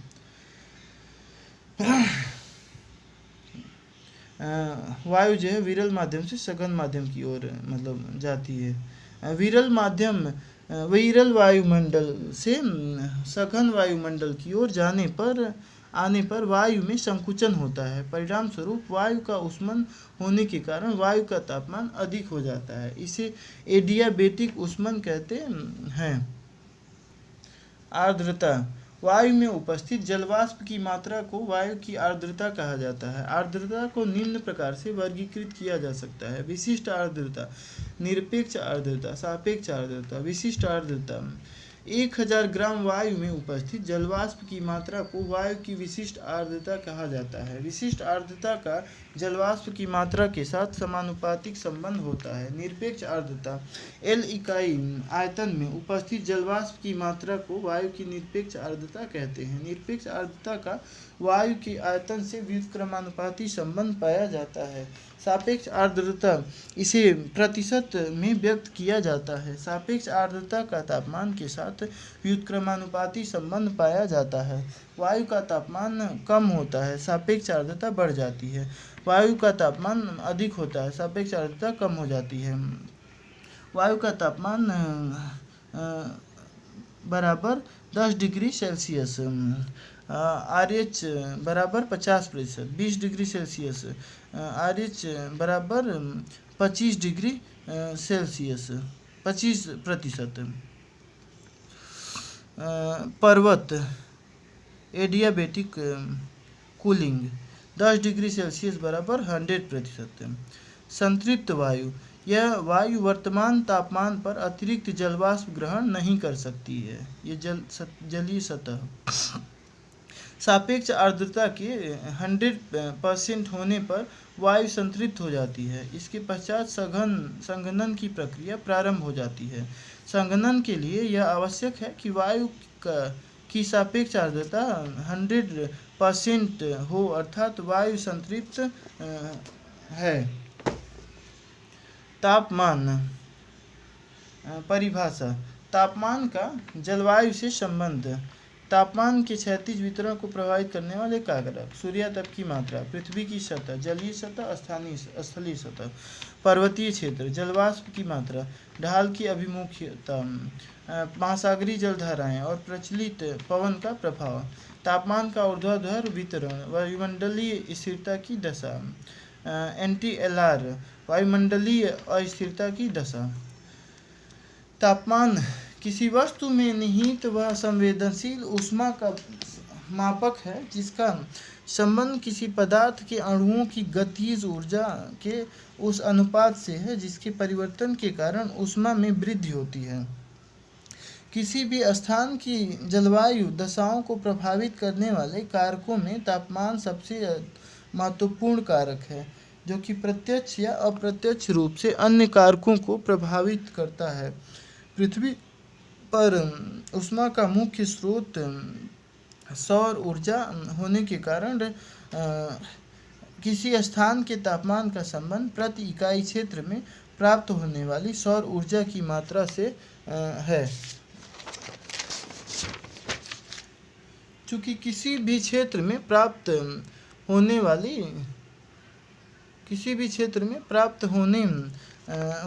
वायु जो है विरल माध्यम से सघन माध्यम की ओर मतलब जाती है। विरल वायुमंडल से सघन वायुमंडल की ओर आने पर वायु में संकुचन होता है। परिणाम स्वरूप वायु का ऊष्मन होने के कारण वायु का तापमान अधिक हो जाता है। इसे एडियाबैटिक ऊष्मन कहते हैं। आर्द्रता। वायु में उपस्थित जलवाष्प की मात्रा को वायु की आर्द्रता कहा जाता है। आर्द्रता को निम्न प्रकार से वर्गीकृत किया जा सकता है: विशिष्ट आर्द्रता, निरपेक्ष आर्द्रता, सापेक्ष आर्द्रता। विशिष्ट आर्द्रता 1000 ग्राम वायु में उपस्थित जलवाष्प की मात्रा को वायु की विशिष्ट आर्द्रता कहा जाता है। विशिष्ट आर्द्रता का जलवाष्प की मात्रा के साथ समानुपातिक संबंध होता है। निरपेक्ष आर्द्रता L इकाई आयतन में उपस्थित जलवाष्प की मात्रा को वायु की निरपेक्ष आर्द्रता कहते हैं। निरपेक्ष आर्द्रता का वायु के आयतन से व्युत्क्रमानुपाती संबंध पाया जाता है। सापेक्ष आर्द्रता इसे प्रतिशत में व्यक्त किया जाता है। सापेक्ष आर्द्रता का तापमान के साथ व्युत्क्रमानुपाती संबंध पाया जाता है। वायु का तापमान कम होता है, सापेक्ष आर्द्रता बढ़ जाती है। वायु का तापमान अधिक होता है, सापेक्ष आर्द्रता कम हो जाती है। वायु का तापमान बराबर 10 डिग्री सेल्सियस, RH बराबर 50%, 20 डिग्री सेल्सियस, RH बराबर 25 डिग्री सेल्सियस, 25%। पर्वत एडियाबेटिक कूलिंग 10 डिग्री सेल्सियस बराबर 100%। संतृप्त वायु, यह वायु वर्तमान तापमान पर अतिरिक्त जलवाष्प ग्रहण नहीं कर सकती है। ये जलीय सतह। सापेक्ष आर्द्रता के 100% होने पर वायु संतृप्त हो जाती है। इसके पश्चात संघनन की प्रक्रिया प्रारंभ हो जाती है। संघनन के लिए यह आवश्यक है कि वायु की सापेक्ष आर्द्रता 100% हो, अर्थात वायु संतृप्त है। तापमान परिभाषा। तापमान का जलवायु से संबंध। तापमान के क्षैतिज वितरण को प्रभावित करने वाले कारक: सूर्यातप की मात्रा, पृथ्वी की सतह, जलीय सतह, स्थलीय सतह, पर्वतीय क्षेत्र, जलवाष्प की मात्रा, ढाल की अभिमुखता, महासागरीय जलधाराएं और प्रचलित पवन का प्रभाव। तापमान का ऊर्ध्वाधर वितरण, वायुमंडलीय स्थिरता की दशा, NTLR, वायुमंडलीय अस्थिरता की दशा। तापमान किसी वस्तु में निहित व संवेदनशील ऊष्मा का मापक है, जिसका संबंध किसी पदार्थ के अणुओं की गतिज ऊर्जा के उस अनुपात से है जिसके परिवर्तन के कारण ऊष्मा में वृद्धि होती है। किसी भी स्थान की जलवायु दशाओं को प्रभावित करने वाले कारकों में तापमान सबसे महत्वपूर्ण कारक है, जो कि प्रत्यक्ष या अप्रत्यक्ष रूप से अन्य कारकों को प्रभावित करता है। पृथ्वी पर ऊष्मा का मुख्य स्रोत सौर ऊर्जा होने के कारण किसी स्थान के तापमान का संबंध प्रति इकाई क्षेत्र में प्राप्त होने वाली सौर ऊर्जा की मात्रा से है। चूँकि किसी भी क्षेत्र में प्राप्त होने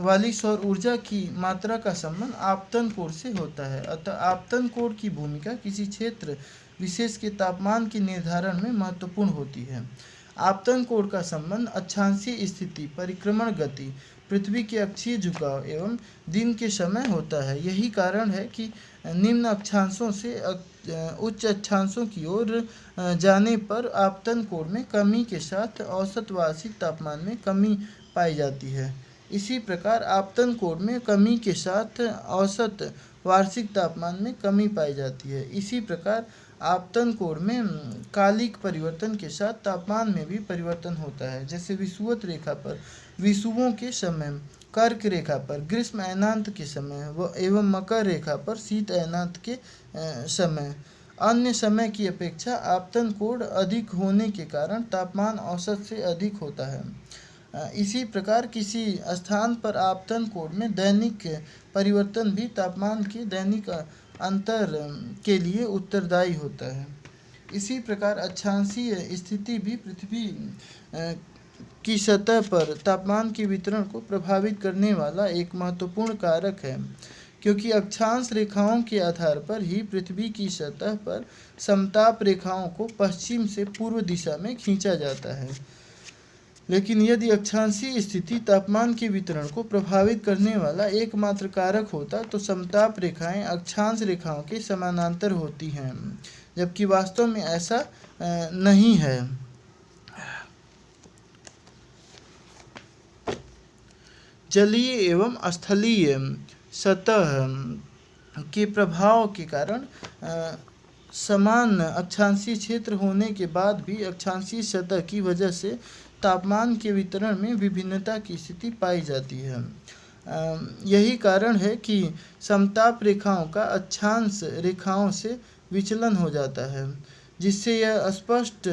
वाली सौर ऊर्जा की मात्रा का संबंध आपतन कोण से होता है। अतः आपतन कोण की भूमिका किसी क्षेत्र विशेष के तापमान के निर्धारण में महत्वपूर्ण होती है। आपतन कोण का संबंध अक्षांशीय स्थिति, परिक्रमण गति, पृथ्वी के अक्षीय झुकाव एवं दिन के समय होता है। यही कारण है कि निम्न अक्षांशों से उच्च अक्षांशों की ओर जाने पर आपतन कोण में कमी के साथ औसत वार्षिक तापमान में कमी पाई जाती है। इसी प्रकार आपतन कोण में कमी के साथ औसत वार्षिक तापमान में कमी पाई जाती है। इसी प्रकार आपतन कोण में कालिक परिवर्तन के साथ तापमान में भी परिवर्तन होता है। जैसे विषुवत रेखा पर विषुवों के समय, कर्क रेखा पर ग्रीष्म अयनांत के समय एवं मकर रेखा पर शीत अयनांत के समय अन्य समय की अपेक्षा आपतन कोण अधिक होने के कारण तापमान औसत से अधिक होता है। इसी प्रकार किसी स्थान पर आपतन कोण में दैनिक परिवर्तन भी तापमान के दैनिक अंतर के लिए उत्तरदायी होता है। इसी प्रकार अक्षांशीय स्थिति भी पृथ्वी की सतह पर तापमान के वितरण को प्रभावित करने वाला एक महत्वपूर्ण कारक है, क्योंकि अक्षांश रेखाओं के आधार पर ही पृथ्वी की सतह पर समताप रेखाओं को पश्चिम से पूर्व दिशा में खींचा जाता है। लेकिन यदि अक्षांशीय स्थिति तापमान के वितरण को प्रभावित करने वाला एकमात्र कारक होता तो समताप रेखाएं अक्षांश रेखाओं के समानांतर होती हैं, जबकि वास्तव में ऐसा नहीं है। जलीय एवं स्थलीय सतह के प्रभाव के कारण समान अक्षांशीय क्षेत्र होने के बाद भी अक्षांशीय सतह की वजह से तापमान के वितरण में विभिन्नता की स्थिति पाई जाती है। यही कारण है कि समताप रेखाओं का अक्षांश रेखाओं से विचलन हो जाता है, जिससे यह स्पष्ट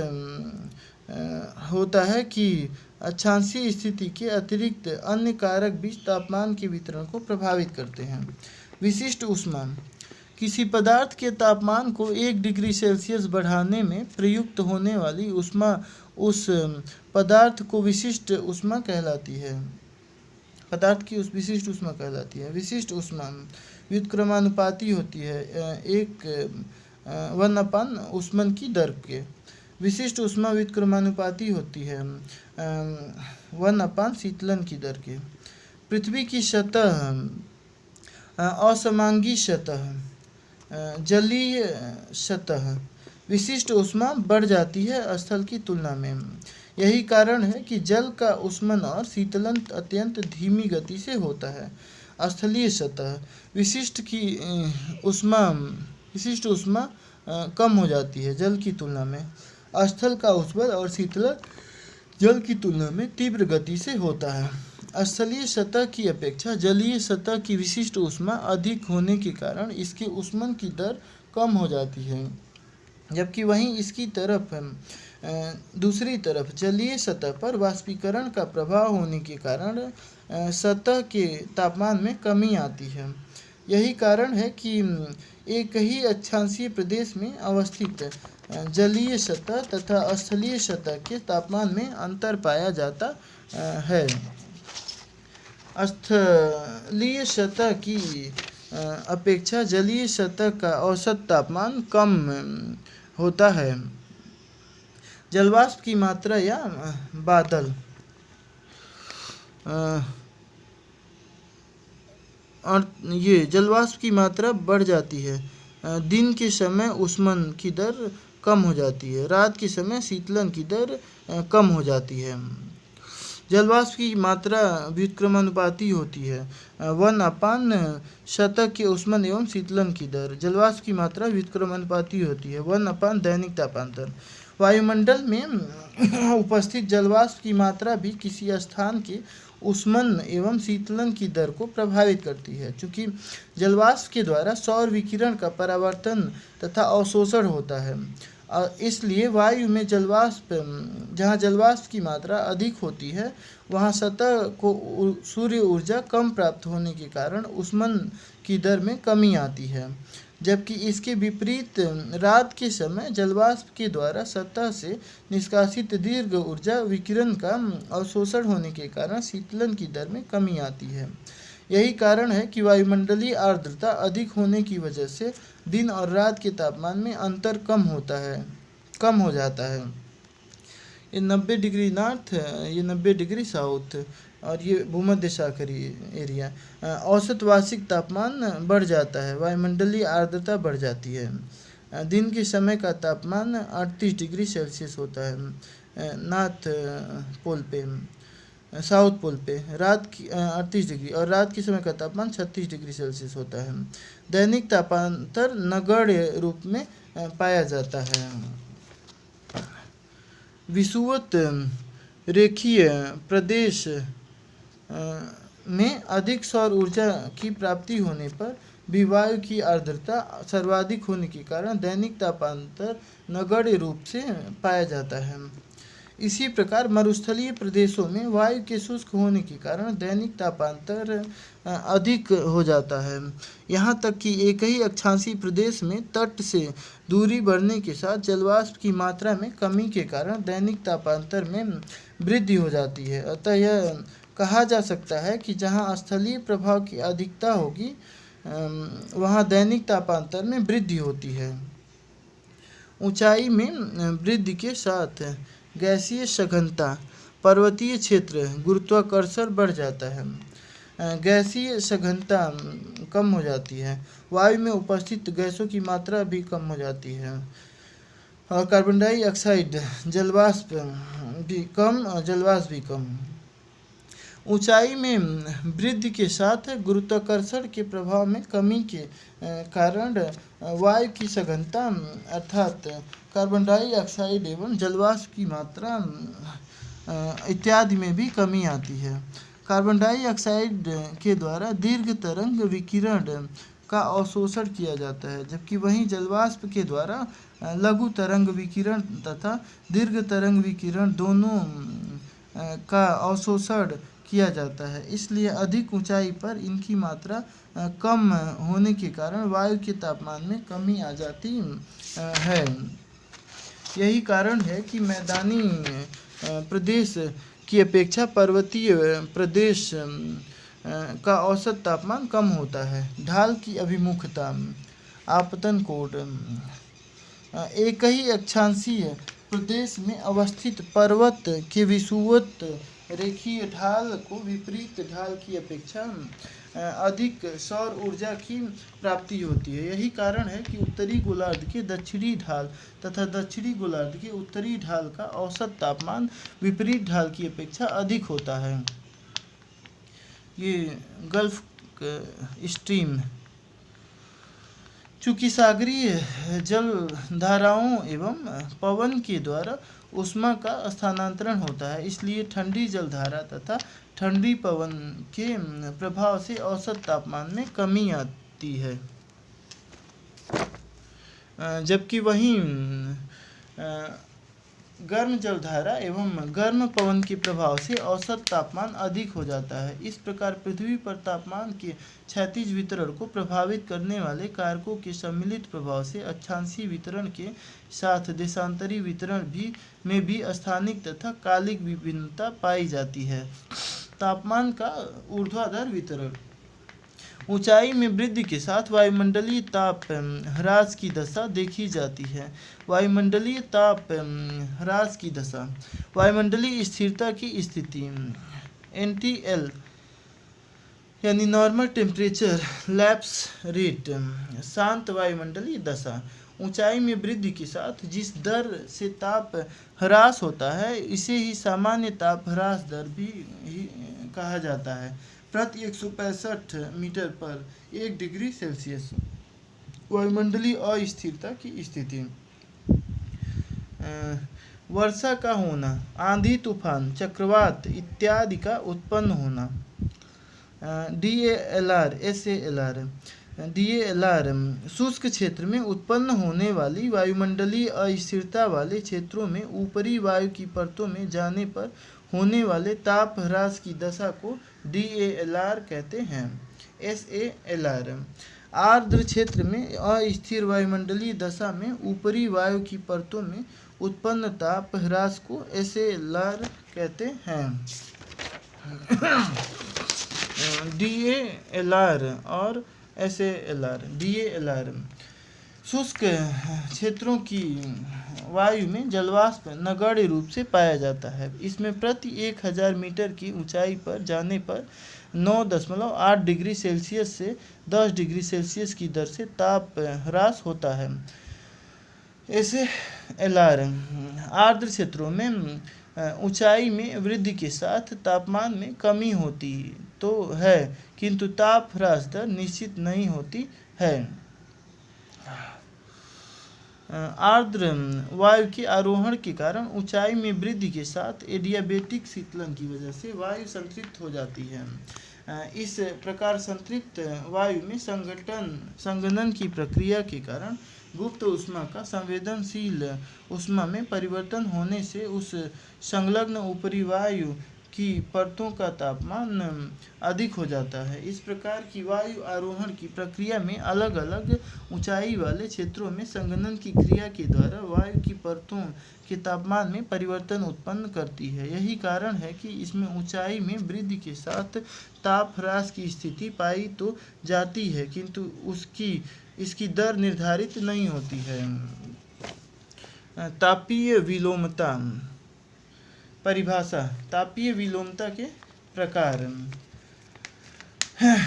होता है कि अक्षांशीय स्थिति के अतिरिक्त अन्य कारक भी तापमान के वितरण को प्रभावित करते हैं। विशिष्ट ऊष्मा किसी पदार्थ के तापमान को 1 डिग्री सेल्सियस बढ़ाने में प्रयुक्त होने वाली ऊष्मा उस पदार्थ को विशिष्ट ऊष्मा कहलाती है। पदार्थ की उस विशिष्ट ऊष्मा कहलाती है। विशिष्ट ऊष्मा व्युत्क्रमानुपाती होती है 1/, ऊष्मन की दर के। विशिष्ट ऊष्मा व्युत्क्रमानुपाती होती है 1/, शीतलन की दर के। पृथ्वी की सतह असमांगी सतह, जलीय सतह, विशिष्ट ऊष्मा बढ़ जाती है स्थल की तुलना में। यही कारण है कि जल का ऊष्मन और शीतलन अत्यंत धीमी गति से होता है। स्थलीय सतह विशिष्ट ऊष्मा कम हो जाती है जल की तुलना में। स्थल का ऊष्मन और शीतलन जल की तुलना में तीव्र गति से होता है। स्थलीय सतह की अपेक्षा जलीय सतह की विशिष्ट ऊष्मा अधिक होने के कारण इसके ऊष्मन की दर कम हो जाती है, जबकि वहीं इसकी दूसरी तरफ जलीय सतह पर वाष्पीकरण का प्रभाव होने के कारण सतह के तापमान में कमी आती है। यही कारण है कि एक ही अक्षांशीय प्रदेश में अवस्थित जलीय सतह तथा स्थलीय सतह के तापमान में अंतर पाया जाता है। स्थलीय सतह की अपेक्षा जलीय सतह का औसत तापमान कम होता है। जलवाष्प की मात्रा या बादल और ये जलवाष्प की मात्रा बढ़ जाती है। दिन के समय ऊष्मन की दर कम हो जाती है, रात के समय शीतलन की दर कम हो जाती है। जलवाष्प की मात्रा व्युत्क्रमानुपाती होती है 1/, सतह के ऊष्मन एवं शीतलन की दर। जलवाष्प की मात्रा व्युत्क्रमानुपाती होती है 1/, दैनिक तापांतर। वायुमंडल में उपस्थित जलवाष्प की मात्रा भी किसी स्थान के ऊष्मन एवं शीतलन की दर को प्रभावित करती है। चूँकि जलवाष्प के द्वारा सौर विकिरण का परावर्तन तथा अवशोषण होता है, इसलिए वायु में जहाँ जलवाष्प की मात्रा अधिक होती है वहाँ सतह को सूर्य ऊर्जा कम प्राप्त होने के कारण ऊष्मन की दर में कमी आती है, जबकि इसके विपरीत रात के समय जलवाष्प के द्वारा सतह से निष्कासित दीर्घ ऊर्जा विकिरण का अवशोषण होने के कारण शीतलन की दर में कमी आती है। यही कारण है कि वायुमंडलीय आर्द्रता अधिक होने की वजह से दिन और रात के तापमान में अंतर कम हो जाता है। ये 90 डिग्री नॉर्थ, ये 90 डिग्री साउथ और ये भूमध्य सागरीय एरिया। औसत वार्षिक तापमान बढ़ जाता है, वायुमंडलीय आर्द्रता बढ़ जाती है। दिन के समय का तापमान 38 डिग्री सेल्सियस होता है नॉर्थ पोल पे, साउथ पोल पे रात की 38 डिग्री और रात के समय का तापमान 36 डिग्री सेल्सियस होता है। दैनिक तापांतर नगण्य रूप में पाया जाता है। विषुवत रेखीय प्रदेश में अधिक सौर ऊर्जा की प्राप्ति होने पर भी वायु की आर्द्रता सर्वाधिक होने के कारण दैनिक तापांतर नगण्य रूप से पाया जाता है। इसी प्रकार मरुस्थलीय प्रदेशों में वायु के शुष्क होने के कारण दैनिक तापांतर अधिक हो जाता है। यहाँ तक कि एक ही अक्षांशीय प्रदेश में तट से दूरी बढ़ने के साथ जलवाष्प की मात्रा में कमी के कारण दैनिक तापांतर में वृद्धि हो जाती है। अतः यह कहा जा सकता है कि जहाँ स्थलीय प्रभाव की अधिकता होगी वहाँ दैनिक तापांतर में वृद्धि होती है। ऊंचाई में वृद्धि के साथ गैसीय सघनता, पर्वतीय क्षेत्र गुरुत्वाकर्षण बढ़ जाता है, गैसीय सघनता कम हो जाती है, वायु में उपस्थित गैसों की मात्रा भी कम हो जाती है और कार्बन डाइऑक्साइड जलवाष्प भी कम। ऊंचाई में वृद्धि के साथ गुरुत्वाकर्षण के प्रभाव में कमी के कारण वायु की सघनता अर्थात कार्बन डाइऑक्साइड एवं जलवाष्प की मात्रा इत्यादि में भी कमी आती है। कार्बन डाइऑक्साइड के द्वारा दीर्घ तरंग विकिरण का अवशोषण किया जाता है, जबकि वहीं जलवाष्प के द्वारा लघु तरंग विकिरण तथा दीर्घ तरंग विकिरण दोनों का अवशोषण किया जाता है, इसलिए अधिक ऊंचाई पर इनकी मात्रा कम होने के कारण वायु के तापमान में कमी आ जाती है। यही कारण है कि मैदानी प्रदेश की अपेक्षा पर्वतीय प्रदेश का औसत तापमान कम होता है। ढाल की अभिमुखता, आपतन कोण, एक ही अक्षांशीय प्रदेश में अवस्थित पर्वत के विषुवत रेखीय ढाल को विपरीत ढाल की अपेक्षा अधिक सौर ऊर्जा की प्राप्ति होती है। यही कारण है कि उत्तरी गोलार्ध के दक्षिणी ढाल तथा दक्षिणी गोलार्ध के उत्तरी ढाल का औसत तापमान विपरीत ढाल की अपेक्षा अधिक होता है। ये गल्फ स्ट्रीम, चूँकि सागरीय जलधाराओं एवं पवन के द्वारा ऊष्मा का स्थानांतरण होता है, इसलिए ठंडी जलधारा तथा ठंडी पवन के प्रभाव से औसत तापमान में कमी आती है। जबकि वहीं गर्म जलधारा एवं गर्म पवन के प्रभाव से औसत तापमान अधिक हो जाता है। इस प्रकार पृथ्वी पर तापमान के क्षैतिज वितरण को प्रभावित करने वाले कारकों के सम्मिलित प्रभाव से अक्षांशीय वितरण के साथ देशांतरी वितरण में भी स्थानिक तथा कालिक विभिन्नता पाई जाती है। तापमान का ऊर्ध्वाधर वितरण, ऊंचाई में वृद्धि के साथ वायुमंडलीय ताप ह्रास की दशा देखी जाती है। वायुमंडलीय ताप ह्रास की दशा, वायुमंडलीय स्थिरता की स्थिति, NTL यानी नॉर्मल टेम्परेचर लैप्स रेट, शांत वायुमंडलीय दशा, ऊंचाई में वृद्धि के साथ जिस दर से ताप ह्रास होता है इसे ही सामान्य ताप ह्रास दर भी कहा जाता है। प्रति 165 मीटर पर 1 डिग्री सेल्सियस वायुमंडलीय अस्थिरता की स्थिति। वर्षा का होना, आंधी तूफान चक्रवात इत्यादि का उत्पन्न होना। DALR SALR, DALR शुष्क क्षेत्र में उत्पन्न होने वाली वायुमंडलीय अस्थिरता वाले क्षेत्रों में ऊपरी वायु की परतों में जाने पर होने वाले ताप ह्रास की दशा को DALR कहते हैं। SALR आर्द्र क्षेत्र में अस्थिर वायुमंडलीय दशा में ऊपरी वायु की परतों में उत्पन्न ताप ह्रास को SALR कहते हैं। DALR और SALR। DALR शुष्क क्षेत्रों की वायु में जलवाष्प नगण्य रूप से पाया जाता है। इसमें प्रति 1000 मीटर की ऊंचाई पर जाने पर 9.8 डिग्री सेल्सियस से 10 डिग्री सेल्सियस की दर से ताप ह्रास होता है। SALR आर्द्र क्षेत्रों में ऊंचाई में वृद्धि के साथ तापमान में कमी होती तो है, किंतु ताप ह्रास दर निश्चित नहीं होती है। आर्द्र वायु के आरोहण के कारण ऊंचाई में वृद्धि के साथ एडियाबेटिक शीतलन की वजह से वायु संतृप्त हो जाती है। इस प्रकार संतृप्त वायु में संघनन की प्रक्रिया के कारण गुप्त ऊष्मा का संवेदनशील ऊष्मा में परिवर्तन होने से उस संलग्न ऊपरी वायु की परतों का तापमान अधिक हो जाता है। इस प्रकार की वायु आरोहण की प्रक्रिया में अलग अलग ऊंचाई वाले क्षेत्रों में संघनन की क्रिया के द्वारा वायु की परतों के तापमान में परिवर्तन उत्पन्न करती है। यही कारण है कि इसमें ऊंचाई में वृद्धि के साथ ताप ह्रास की स्थिति पाई तो जाती है, किंतु इसकी दर निर्धारित नहीं होती है। तापीय विलोमता परिभाषा, तापीय विलोमता के प्रकार,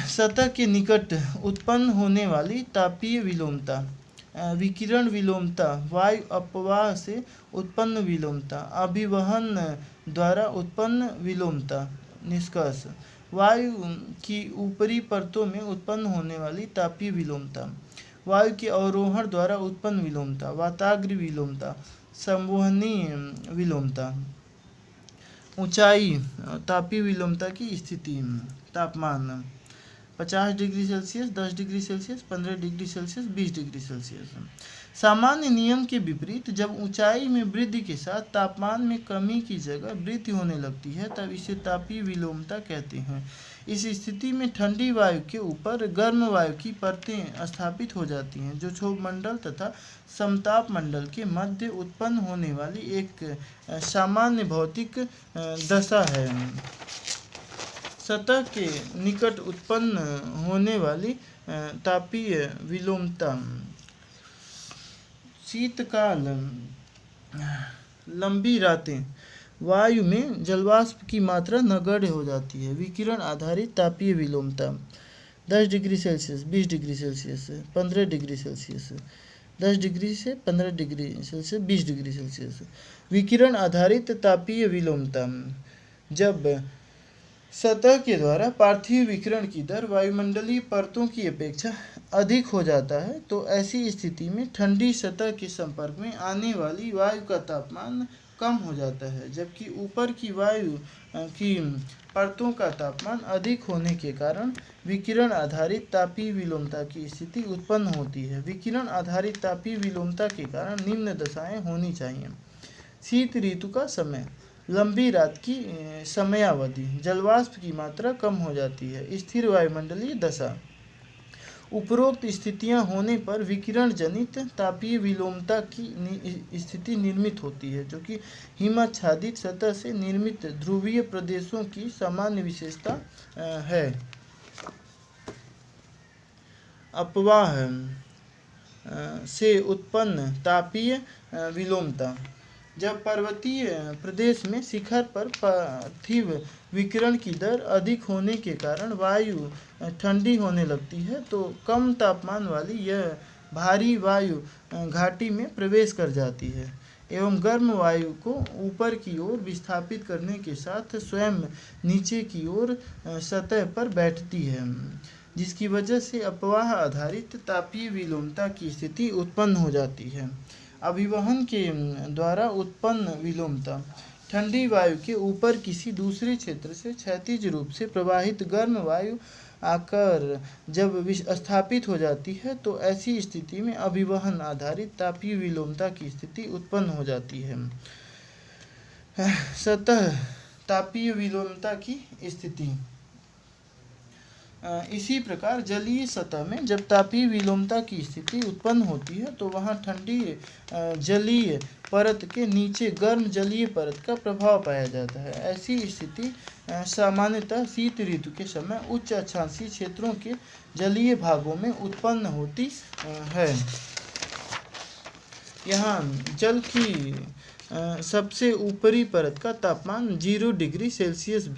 सतह के निकट उत्पन्न होने वाली तापीय विलोमता, विकिरण विलोमता, वायु अपवाह से उत्पन्न विलोमता, अभिवहन द्वारा उत्पन्न विलोमता। निष्कर्ष, वायु की ऊपरी परतों में उत्पन्न होने वाली तापीय विलोमता, वायु के अवरोहण द्वारा उत्पन्न विलोमता, वाताग्र विलोमता, संवहनी विलोमता। ऊंचाई तापीय विलोमता की स्थिति, तापमान, 50 degree Celsius, 10 degree Celsius, 15 degree Celsius, 20 degree Celsius. सामान्य नियम के विपरीत जब ऊंचाई में वृद्धि के साथ तापमान में कमी की जगह वृद्धि होने लगती है तब इसे तापीय विलोमता कहते हैं। इस स्थिति में ठंडी वायु के ऊपर गर्म वायु की परतें स्थापित हो जाती हैं, जो क्षोभ मंडल तथा समताप मंडल के मध्य उत्पन्न होने वाली एक सामान्य भौतिक दशा है। सतह के निकट उत्पन्न होने वाली तापीय विलोमता। शीतकाल, लंबी रातें, वायु में जलवाष्प की मात्रा नगण्य हो जाती है। विकिरण आधारित तापीय विलोमता 10 degree Celsius, 20 degree Celsius, 15 degree Celsius, 10 degree से 15 डिग्री सेल्सियस, 20 डिग्री सेल्सियस। विकिरण आधारित तापीय विलोमता, जब सतह के द्वारा पार्थिव विकिरण की दर वायुमंडलीय परतों की अपेक्षा अधिक हो जाता है तो ऐसी स्थिति में ठंडी सतह के संपर्क में आने वाली वायु का तापमान कम हो जाता है, जबकि ऊपर की वायु की परतों का तापमान अधिक होने के कारण विकिरण आधारित तापीय विलोमता की स्थिति उत्पन्न होती है। विकिरण आधारित तापीय विलोमता के कारण निम्न दशाएं होनी चाहिए। शीत ऋतु का समय, लंबी रात की समयावधि, जलवाष्प की मात्रा कम हो जाती है। स्थिर वायुमंडलीय दशा। उपरोक्त स्थितियां होने पर विकिरण जनित तापीय विलोमता की स्थिति निर्मित होती है, जो कि हिमाच्छादित सतह से निर्मित ध्रुवीय प्रदेशों की सामान्य विशेषता है। अपवाह से उत्पन्न तापीय विलोमता। जब पर्वतीय प्रदेश में शिखर पर पार्थिव विकिरण की दर अधिक होने के कारण वायु ठंडी होने लगती है तो कम तापमान वाली यह भारी वायु घाटी में प्रवेश कर जाती है एवं गर्म वायु को ऊपर की ओर विस्थापित करने के साथ स्वयं नीचे की ओर सतह पर बैठती है, जिसकी वजह से अपवाह आधारित तापीय विलोमता की स्थिति उत्पन्न हो जाती है। अभिवहन के द्वारा उत्पन्न विलोमता। ठंडी वायु के ऊपर किसी दूसरे क्षेत्र से क्षैतिज रूप से प्रवाहित गर्म वायु आकर जब स्थापित हो जाती है तो ऐसी स्थिति में अभिवहन आधारित तापीय विलोमता की स्थिति उत्पन्न हो जाती है। सतह तापीय विलोमता की स्थिति। इसी प्रकार जलीय सतह में जब तापीय विलोमता की स्थिति उत्पन्न होती है तो वहाँ ठंडी जलीय परत के नीचे गर्म जलीय परत का प्रभाव पाया जाता है। ऐसी स्थिति सामान्यतः शीत ऋतु के समय उच्च अक्षांशीय क्षेत्रों के जलीय भागों में उत्पन्न होती है। यहाँ जल की सबसे ऊपरी परत का तापमान 0 डिग्री सेल्सियस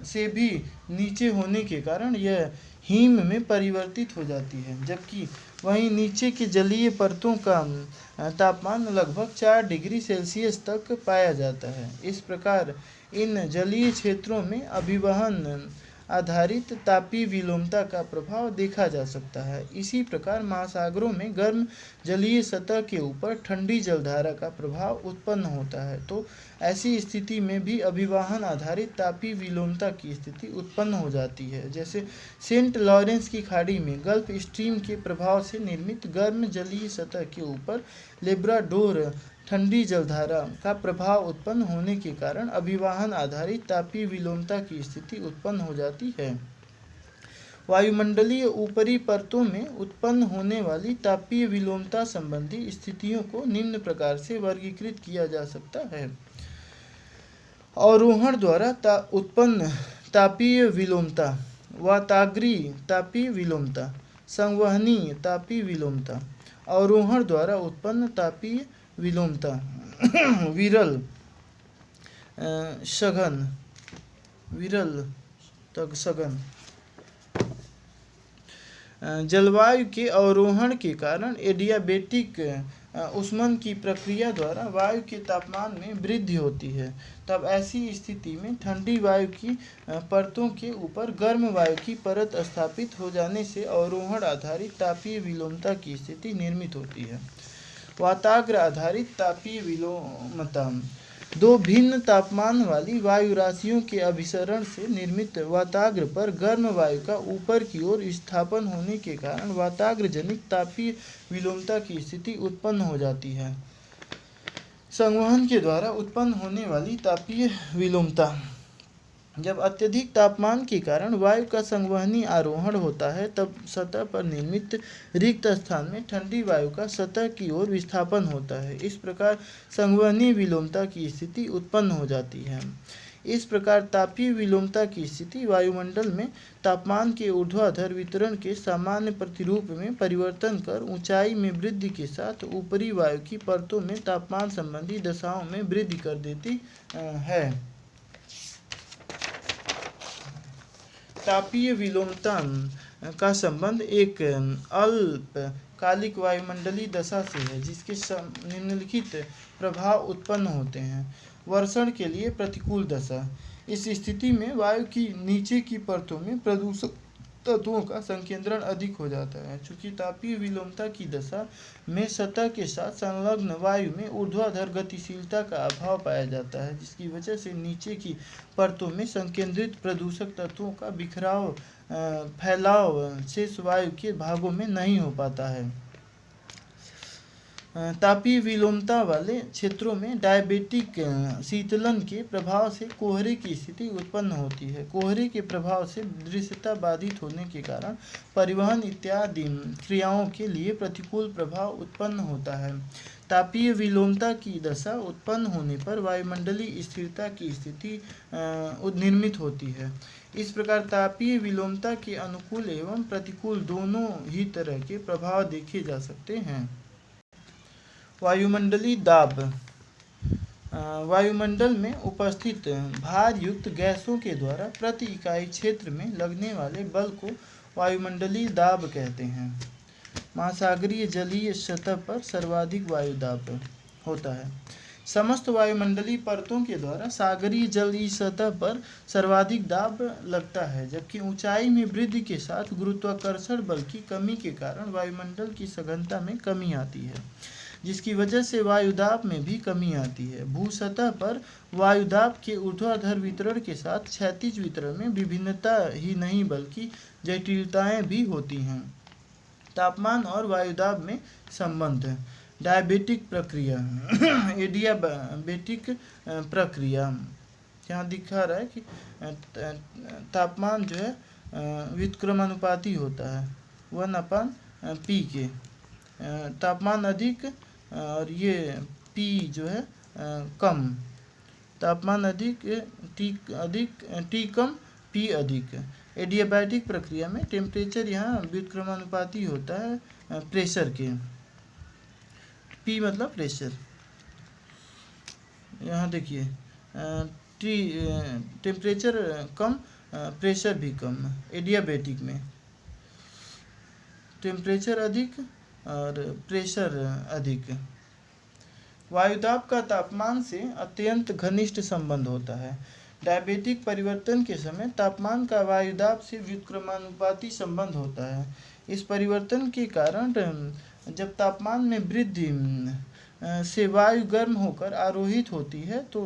से भी नीचे होने के कारण यह हिम में परिवर्तित हो जाती है, जबकि वहीं नीचे के जलीय परतों का तापमान लगभग 4 डिग्री सेल्सियस तक पाया जाता है। इस प्रकार इन जलीय क्षेत्रों में अभिवहन आधारित तापीय विलोमता का प्रभाव देखा जा सकता है। इसी प्रकार महासागरों में गर्म जलीय सतह के ऊपर ठंडी जलधारा का प्रभाव उत्पन्न होता है तो ऐसी स्थिति में भी अभिवहन आधारित तापीय विलोमता की स्थिति उत्पन्न हो जाती है। जैसे सेंट लॉरेंस की खाड़ी में गल्फ स्ट्रीम के प्रभाव से निर्मित गर्म जलीय सतह के ऊपर लेब्राडोर ठंडी जलधारा का प्रभाव उत्पन्न होने के कारण अभिवहन आधारित तापीय विलोमता की स्थिति उत्पन्न हो जाती है। वायुमंडलीय ऊपरी परतों में उत्पन्न होने वाली तापीय विलोमता संबंधी स्थितियों को निम्न प्रकार से वर्गीकृत किया जा सकता है। अवरोहण द्वारा उत्पन्न तापीय विलोमता, वाताग्रीय तापीय विलोमता, संवहनीय तापीय विलोमता। अवरोहण द्वारा उत्पन्न तापीय विलोमता विरल सघन। जलवायु के अवरोहण के कारण एडियाबेटिक ऊष्मन की प्रक्रिया द्वारा वायु के तापमान में वृद्धि होती है। तब ऐसी स्थिति में ठंडी वायु की परतों के ऊपर गर्म वायु की परत स्थापित हो जाने से अवरोहण आधारित तापीय विलोमता की स्थिति निर्मित होती है। वाताग्र आधारित तापीय विलोमता। दो भिन्न तापमान वाली वायु राशियों के अभिसरण से निर्मित वाताग्र पर गर्म वायु का ऊपर की ओर स्थापन होने के कारण वाताग्र जनित तापीय विलोमता की स्थिति उत्पन्न हो जाती है। संवहन के द्वारा उत्पन्न होने वाली तापीय विलोमता। जब अत्यधिक तापमान के कारण वायु का संवहनी आरोहण होता है तब सतह पर निर्मित रिक्त स्थान में ठंडी वायु का सतह की ओर विस्थापन होता है। इस प्रकार संवहनी विलोमता की स्थिति उत्पन्न हो जाती है। इस प्रकार तापीय विलोमता की स्थिति वायुमंडल में तापमान के ऊर्ध्वाधर वितरण के सामान्य प्रतिरूप में परिवर्तन कर ऊंचाई में वृद्धि के साथ ऊपरी वायु की परतों में तापमान संबंधी दशाओं में वृद्धि कर देती है। तापीय विलोमता का संबंध एक अल्पकालिक वायुमंडलीय दशा से है जिसके निम्नलिखित प्रभाव उत्पन्न होते हैं। वर्षण के लिए प्रतिकूल दशा। इस स्थिति में वायु की नीचे की परतों में प्रदूषक तत्वों का संकेंद्रण अधिक हो जाता है। चूँकि तापीय विलोमता की दशा में सतह के साथ संलग्न वायु में ऊर्ध्वाधर गतिशीलता का अभाव पाया जाता है जिसकी वजह से नीचे की परतों में संकेंद्रित प्रदूषक तत्वों का बिखराव फैलाव शेष वायु के भागों में नहीं हो पाता है। तापीय विलोमता वाले क्षेत्रों में डायबेटिक शीतलन के प्रभाव से कोहरे की स्थिति उत्पन्न होती है। कोहरे के प्रभाव से दृश्यता बाधित होने के कारण परिवहन इत्यादि क्रियाओं के लिए प्रतिकूल प्रभाव उत्पन्न होता है। तापीय विलोमता की दशा उत्पन्न होने पर वायुमंडलीय स्थिरता की स्थिति निर्मित होती है। इस प्रकार तापीय विलोमता के अनुकूल एवं प्रतिकूल दोनों ही तरह के प्रभाव देखे जा सकते हैं। वायुमंडलीय दाब। वायुमंडल में उपस्थित भार युक्त गैसों के द्वारा प्रति इकाई क्षेत्र में लगने वाले बल को वायुमंडलीय दाब कहते हैं। महासागरीय जलीय सतह पर सर्वाधिक वायु दाब होता है। समस्त वायुमंडलीय परतों के द्वारा सागरीय जलीय सतह पर सर्वाधिक दाब लगता है, जबकि ऊंचाई में वृद्धि के साथ गुरुत्वाकर्षण बल की कमी के कारण वायुमंडल की सघनता में कमी आती है, जिसकी वजह से वायुदाब में भी कमी आती है। भूसतह पर वायुदाब के ऊर्ध्वाधर वितरण के साथ क्षैतिज वितरण में विभिन्नता ही नहीं बल्कि जटिलताएं भी होती हैं। तापमान और वायुदाब में संबंध। डायबेटिक प्रक्रिया एडियाबेटिक प्रक्रिया। यहाँ दिखा रहा है कि तापमान जो है व्युत्क्रमानुपाती होता है 1/p के। तापमान अधिक और ये P जो है कम। तापमान अधिक T कम P अधिक। एडियाबैटिक प्रक्रिया में टेम्परेचर यहाँ व्युत्क्रमानुपाती होता है प्रेशर के। P मतलब प्रेशर। यहाँ देखिए टेम्परेचर कम प्रेशर भी कम। एडियाबैटिक में टेम्परेचर अधिक और प्रेशर अधिक। वायुदाब का तापमान से अत्यंत घनिष्ठ संबंध होता है। डायबेटिक परिवर्तन के समय तापमान का वायुदाब से व्युत्क्रमानुपाती संबंध होता है। इस परिवर्तन के कारण जब तापमान में वृद्धि से वायु गर्म होकर आरोहित होती है तो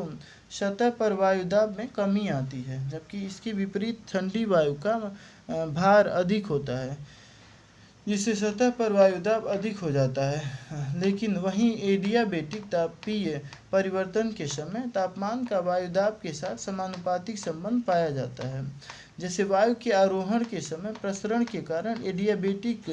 सतह पर वायुदाब में कमी आती है, जबकि इसके विपरीत ठंडी वायु का भार अधिक होता है जिससे सतह पर वायुदाब अधिक हो जाता है। लेकिन वहीं एडियाबेटिक तापीय परिवर्तन के समय तापमान का वायुदाब के साथ समानुपातिक संबंध पाया जाता है। जैसे वायु के आरोहण के समय प्रसरण के कारण एडियाबेटिक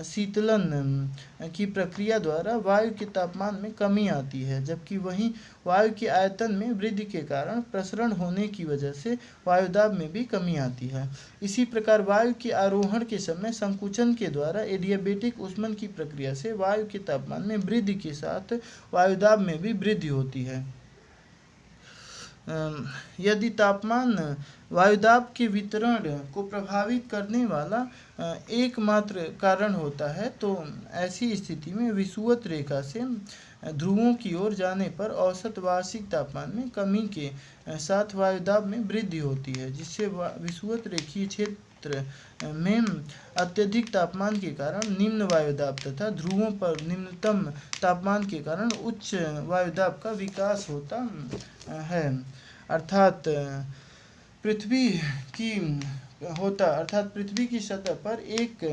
शीतलन की प्रक्रिया द्वारा वायु के तापमान में कमी आती है, जबकि वहीं वायु के आयतन में वृद्धि के कारण प्रसरण होने की वजह से वायुदाब में भी कमी आती है। इसी प्रकार वायु के आरोहण के समय संकुचन के द्वारा एडियाबेटिक ऊष्मन की प्रक्रिया से वायु के तापमान में वृद्धि के साथ वायुदाब में भी वृद्धि होती है। यदि तापमान वायुदाब के वितरण को प्रभावित करने वाला एकमात्र कारण होता है तो ऐसी स्थिति में विषुवत रेखा से ध्रुवों की ओर जाने पर औसत वार्षिक तापमान में कमी के साथ वायुदाब में वृद्धि होती है, जिससे विषुवत रेखीय क्षेत्र क्षेत्र में अत्यधिक तापमान के कारण निम्न वायुदाब तथा ध्रुवों पर निम्नतम तापमान के कारण उच्च वायुदाब का विकास होता है। अर्थात पृथ्वी की सतह पर एक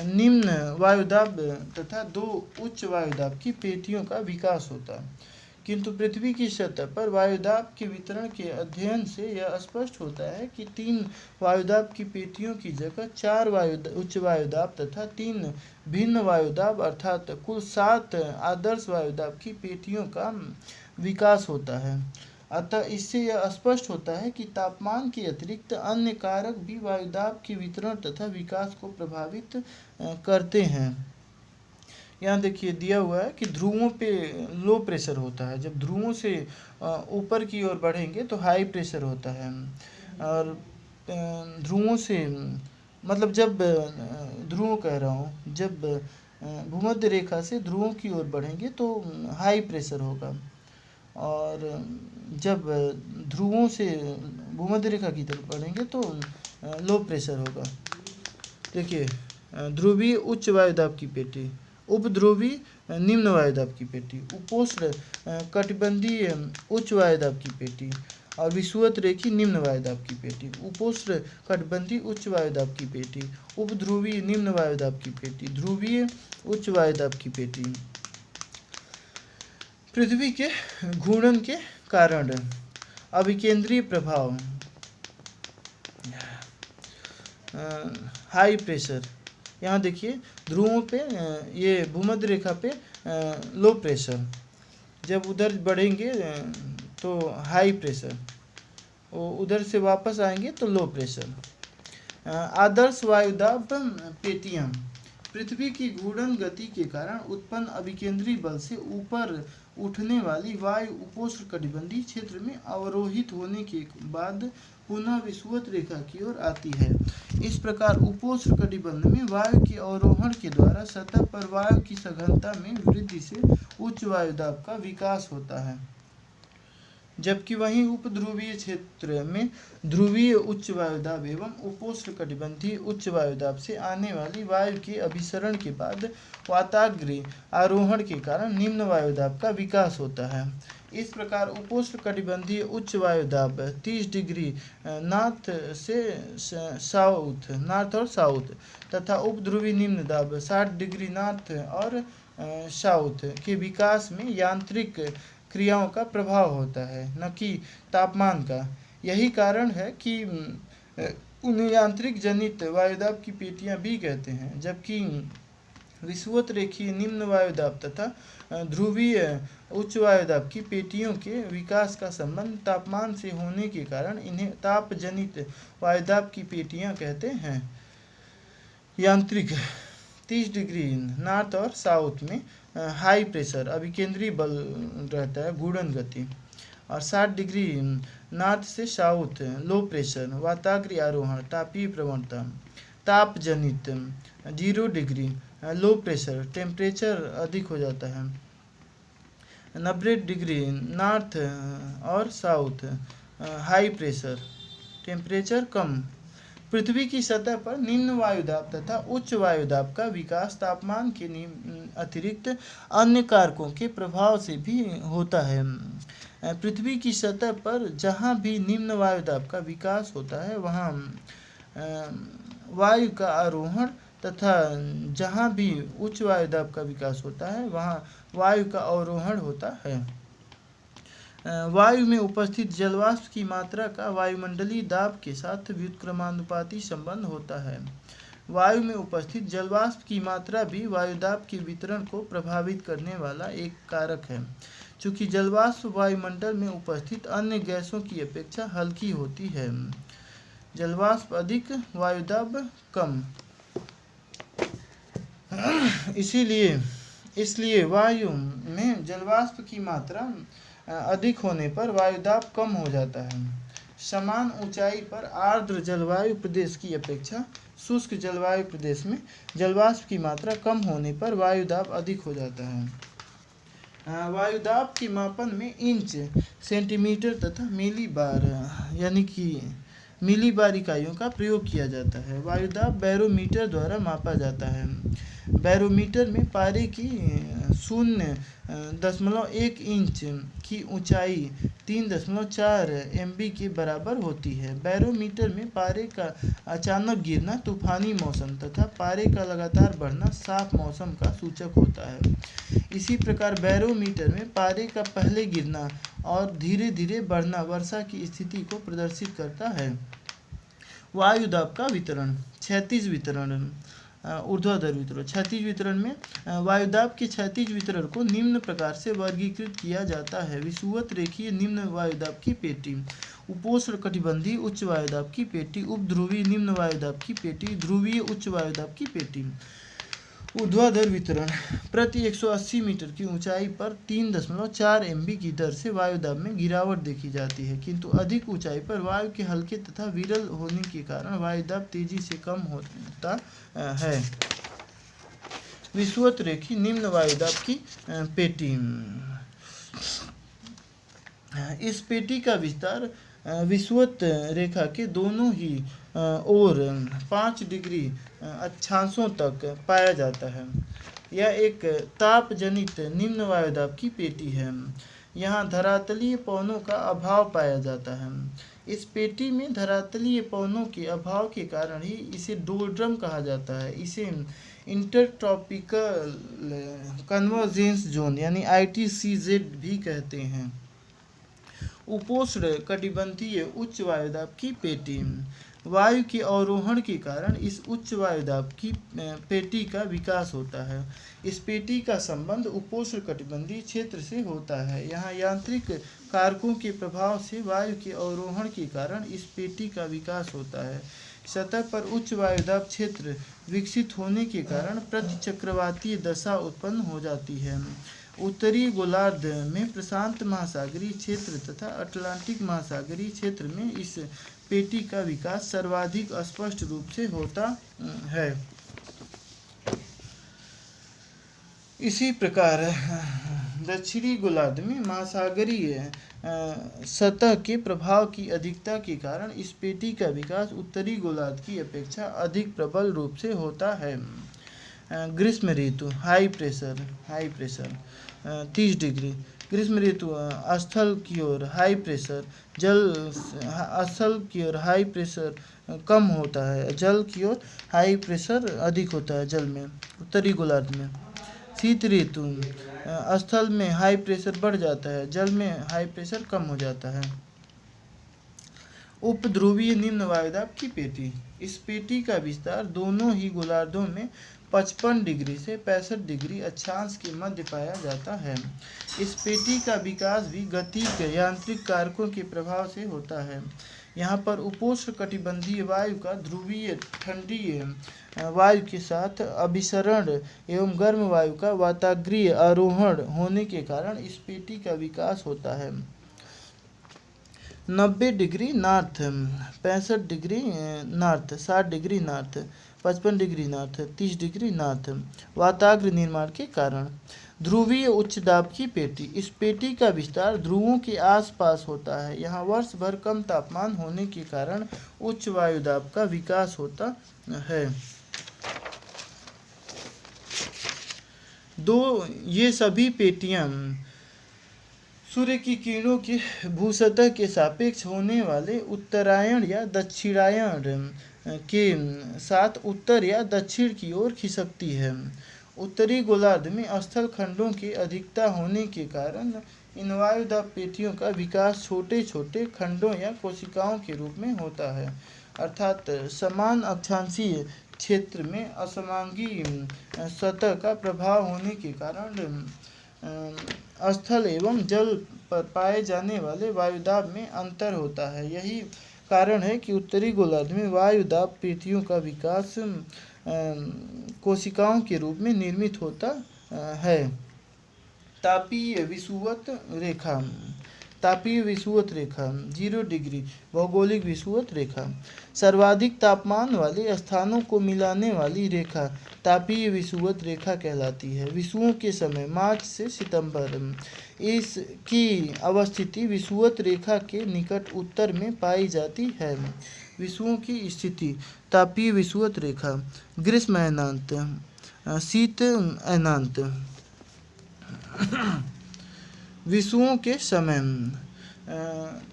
निम्न वायुदाब तथा दो उच्च वायुदाब की पेटियों का विकास होता है। किंतु पृथ्वी की सतह पर वायुदाब के वितरण के अध्ययन से यह स्पष्ट होता है कि 3 वायुदाब की पेटियों की जगह 4 उच्च वायुदाब तथा 3 भिन्न वायुदाब अर्थात कुल 7 आदर्श वायुदाब की पेटियों का विकास होता है। अतः इससे यह स्पष्ट होता है कि तापमान के अतिरिक्त अन्य कारक भी वायुदाब के वितरण तथा विकास को प्रभावित करते हैं। यहाँ देखिए दिया हुआ है कि ध्रुवों पे लो प्रेशर होता है, जब ध्रुवों से ऊपर की ओर बढ़ेंगे तो हाई प्रेशर होता है, और ध्रुवों से मतलब जब ध्रुवों कह रहा हूँ, जब भूमध्य रेखा से ध्रुवों की ओर बढ़ेंगे तो हाई प्रेशर होगा, और जब ध्रुवों से भूमध्य रेखा की तरफ बढ़ेंगे तो लो प्रेशर होगा। देखिए ध्रुवीय उच्च वायुदाब की पेटी, उपध्रुवीय निम्न वायुदाब की पेटी, उपोष्ण कटिबंधीय उच्च वायुदाब की पेटी और विषुवत रेखी निम्न वायुदाब की पेटी, उपोष्ण कटिबंधीय उच्च वायुदाब की पेटी, उपध्रुवीय निम्न वायुदाब की पेटी, ध्रुवीय उच्च वायुदाब की पेटी। पृथ्वी के घूर्णन के कारण अभिकेंद्रीय प्रभाव, हाई प्रेशर, यहाँ देखिए ध्रुवों पे ये भूमध्य रेखा पे लो प्रेशर, जब उधर बढ़ेंगे तो हाई प्रेशर, उधर से वापस आएंगे तो लो प्रेशर। आदर्श वायुदाब पेटियाँ, पृथ्वी की घूर्णन गति के कारण उत्पन्न अभिकेंद्रीय बल से ऊपर उठने वाली वायु उपोष्ण कटिबंधीय क्षेत्र में अवरोहित होने के बाद पुनः विषुवत रेखा की ओर आती है। इस प्रकार उपोष्ण कटिबंध में वायु के अवरोहण के द्वारा सतह पर वायु की सघनता में वृद्धि से उच्च वायुदाब का विकास होता है, जबकि वहीं उपध्रुवीय क्षेत्र में ध्रुवीय उच्च वायुदाब एवं उपोष्ण कटिबंधीय उच्च वायुदाब से आने वाली वायु के अभिसरण के बाद वाताग्र आरोहण के कारण निम्न वायुदाब का विकास होता है। इस प्रकार उपोष्ण कटिबंधीय उच्च वायुदाब 30 डिग्री नॉर्थ और साउथ तथा उपध्रुवीय निम्न दाब 60 डिग्री नॉर्थ और साउथ के विकास में यांत्रिक क्रियाओं का प्रभाव होता है, न कि तापमान का। यही कारण है कि उन्हें यांत्रिक जनित वायुदाब की पेटियां भी कहते हैं, जबकि विषुवत रेखीय निम्न वायुदाब तथा ध्रुवीय उच्च वायुदाब की पेटियों के विकास का संबंध तापमान से होने के कारण इन्हें ताप जनित वायुदाब की पेटियां कहते हैं। यांत्रिक 30 डिग्री नॉर्थ और साउथ में हाई प्रेशर अभिकेंद्रीय बल रहता है, घूर्णन गति, और 60 डिग्री नॉर्थ से साउथ लो प्रेशर वाताग्र आरोहण तापीय प्रवणता। ताप जनित 0 डिग्री लो प्रेशर टेम्परेचर अधिक हो जाता है। 90 डिग्री नॉर्थ और साउथ हाई प्रेशर टेम्परेचर कम। पृथ्वी की सतह पर निम्न वायुदाब तथा उच्च वायुदाब का विकास तापमान के अतिरिक्त अन्य कारकों के प्रभाव से भी होता है। पृथ्वी की सतह पर जहाँ भी निम्न वायुदाब का विकास होता है वहाँ वायु का आरोहण तथा जहाँ भी उच्च वायुदाब का विकास होता है वहाँ वायु का अवरोहण होता है। वायु में उपस्थित जलवाष्प की मात्रा का वायुमंडलीय दाब के साथ व्युत्क्रमानुपाती संबंध होता है। वायु में उपस्थित जलवाष्प की मात्रा भी वायुदाब के वितरण को प्रभावित करने वाला एक कारक है। चूँकि जलवाष्प वायुमंडल में उपस्थित अन्य गैसों की अपेक्षा हल्की होती है, जलवाष्प अधिक वायुदाब कम, इसलिए वायु में जलवाष्प की मात्रा अधिक होने पर वायुदाब कम हो जाता है। समान ऊंचाई पर आर्द्र जलवायु प्रदेश की अपेक्षा शुष्क जलवायु प्रदेश में जलवाष्प की मात्रा कम होने पर वायुदाब अधिक हो जाता है। वायुदाब के मापन में इंच, सेंटीमीटर तथा मिलीबार यानी कि मिलीबार इकाइयों का प्रयोग किया जाता है। वायुदाब बैरोमीटर द्वारा मापा जाता है। बैरोमीटर में पारे की 0.1 इंच की ऊंचाई 3.4 MB के बराबर होती है। बैरोमीटर में पारे का अचानक गिरना तूफानी मौसम तथा पारे का लगातार बढ़ना साफ मौसम का सूचक होता है। इसी प्रकार बैरोमीटर में पारे का पहले गिरना और धीरे धीरे बढ़ना वर्षा की स्थिति को प्रदर्शित करता है। वायुदाब का वितरण, क्षैतिज वितरण, ऊर्ध्वाधर वितरण। क्षैतिज वितरण में वायुदाब के क्षैतिज वितरण को निम्न प्रकार से वर्गीकृत किया जाता है। विषुवत रेखीय निम्न वायुदाब की पेटी, उपोष्ण कटिबंधीय उच्च वायुदाब की पेटी, उपध्रुवीय निम्न वायुदाब की पेटी, ध्रुवीय उच्च वायुदाब की पेटी। ऊर्ध्वाधर वितरण, प्रति 180 मीटर की ऊंचाई पर 3.4 MB की दर से वायुदाब में गिरावट देखी जाती है, किंतु अधिक ऊंचाई पर वायु के हल्के तथा विरल होने के कारण वायुदाब तेजी से कम होता है। विषुवत रेखी निम्न वायुदाब की पेटी, इस पेटी का विस्तार विषुवत रेखा के दोनों ही ओर 5 डिग्री अक्षांशों तक पाया जाता है। यह एक ताप जनित निम्न वायुदाब की पेटी है। यहाँ धरातलीय पवनों का अभाव पाया जाता है। इस पेटी में धरातलीय पवनों के अभाव के कारण ही इसे डोल्ड्रम कहा जाता है। इसे इंटरट्रॉपिकल कन्वर्जेंस जोन यानी ITCZ भी कहते हैं। उपोष्ण कटिबंधीय उच्च वायुदाब की पेटी, वायु के अवरोहण के कारण इस उच्च वायुदाब की पेटी का विकास होता है। इस पेटी का संबंध उपोष्ण कटिबंधीय क्षेत्र से होता है। यहाँ यांत्रिक कारकों के प्रभाव से वायु के अवरोहण के कारण इस पेटी का विकास होता है। सतह पर उच्च वायुदाब क्षेत्र विकसित होने के कारण प्रतिचक्रवातीय दशा उत्पन्न हो जाती है। उत्तरी गोलार्ध में प्रशांत महासागरीय क्षेत्र तथा अटलांटिक महासागरीय क्षेत्र में इस पेटी का विकास सर्वाधिक स्पष्ट रूप से होता है। इसी प्रकार दक्षिणी गोलार्ध में महासागरीय सतह के प्रभाव की अधिकता के कारण इस पेटी का विकास उत्तरी गोलार्ध की अपेक्षा अधिक प्रबल रूप से होता है। ग्रीष्म ऋतु, हाई प्रेशर 30 डिग्री। ग्रीष्म ऋतु स्थल की ओर हाई प्रेशर, जल स्थल की ओर हाई प्रेशर कम होता है, जल की ओर हाई प्रेशर अधिक होता है जल में, उत्तरी गोलार्ध में। शीत ऋतु स्थल में हाई प्रेशर बढ़ जाता है, जल में हाई प्रेशर कम हो जाता है। उपध्रुवीय निम्न वायुदाब की पेटी, इस पेटी का विस्तार दोनों ही गोलार्धों में 55 डिग्री से 65 डिग्री अक्षांश के मध्य पाया जाता है। इस पेटी का विकास भी गतिक यांत्रिक कारकों के प्रभाव से होता है। यहाँ पर उपोष्ण कटिबंधीय वायु का ध्रुवीय ठंडी वायु के साथ अभिसरण एवं गर्म वायु का वाताग्रीय आरोहण होने के कारण इस पेटी का विकास होता है। 90 degree north, 65 degree north, 60 degree north, 55 degree north, 30 degree north वाताग्र निर्माण के कारण। ध्रुवीय उच्च दाब की पेटी, इस पेटी का विस्तार ध्रुवों के आसपास होता है। यहाँ वर्ष भर कम तापमान होने के कारण उच्च वायुदाब का विकास होता है। ये सभी पेटियां सूर्य की किरणों के भूसतह के सापेक्ष होने वाले उत्तरायण या दक्षिणायण के साथ उत्तर या दक्षिण की ओर खिसकती है। उत्तरी गोलार्ध में स्थल खंडों की अधिकता होने के कारण इन वायुदाब पेटियों का विकास छोटे छोटे खंडों या कोशिकाओं के रूप में होता है, अर्थात समान अक्षांशीय क्षेत्र में असमांगी सतह का प्रभाव होने के कारण स्थल एवं जल पर पाए जाने वाले वायुदाब में अंतर होता है। यही कारण है कि उत्तरी गोलार्ध में वायुदाब पेटियों का विकास कोशिकाओं के रूप में निर्मित होता है। तापीय विषुवत रेखा, तापीय विषुवत रेखा 0 डिग्री भौगोलिक विषुवत रेखा, सर्वाधिक तापमान वाले स्थानों को मिलाने वाली रेखा तापीय विषुवत रेखा कहलाती है। विषुवों के समय मार्च से सितंबर, इसकी अवस्थिति विषुवत रेखा के निकट उत्तर में पाई जाती है। विषुवों की स्थिति। तापीय विषुवत रेखा, ग्रीष्म अयनांत, शीत अयनांत। विषुवों के समय,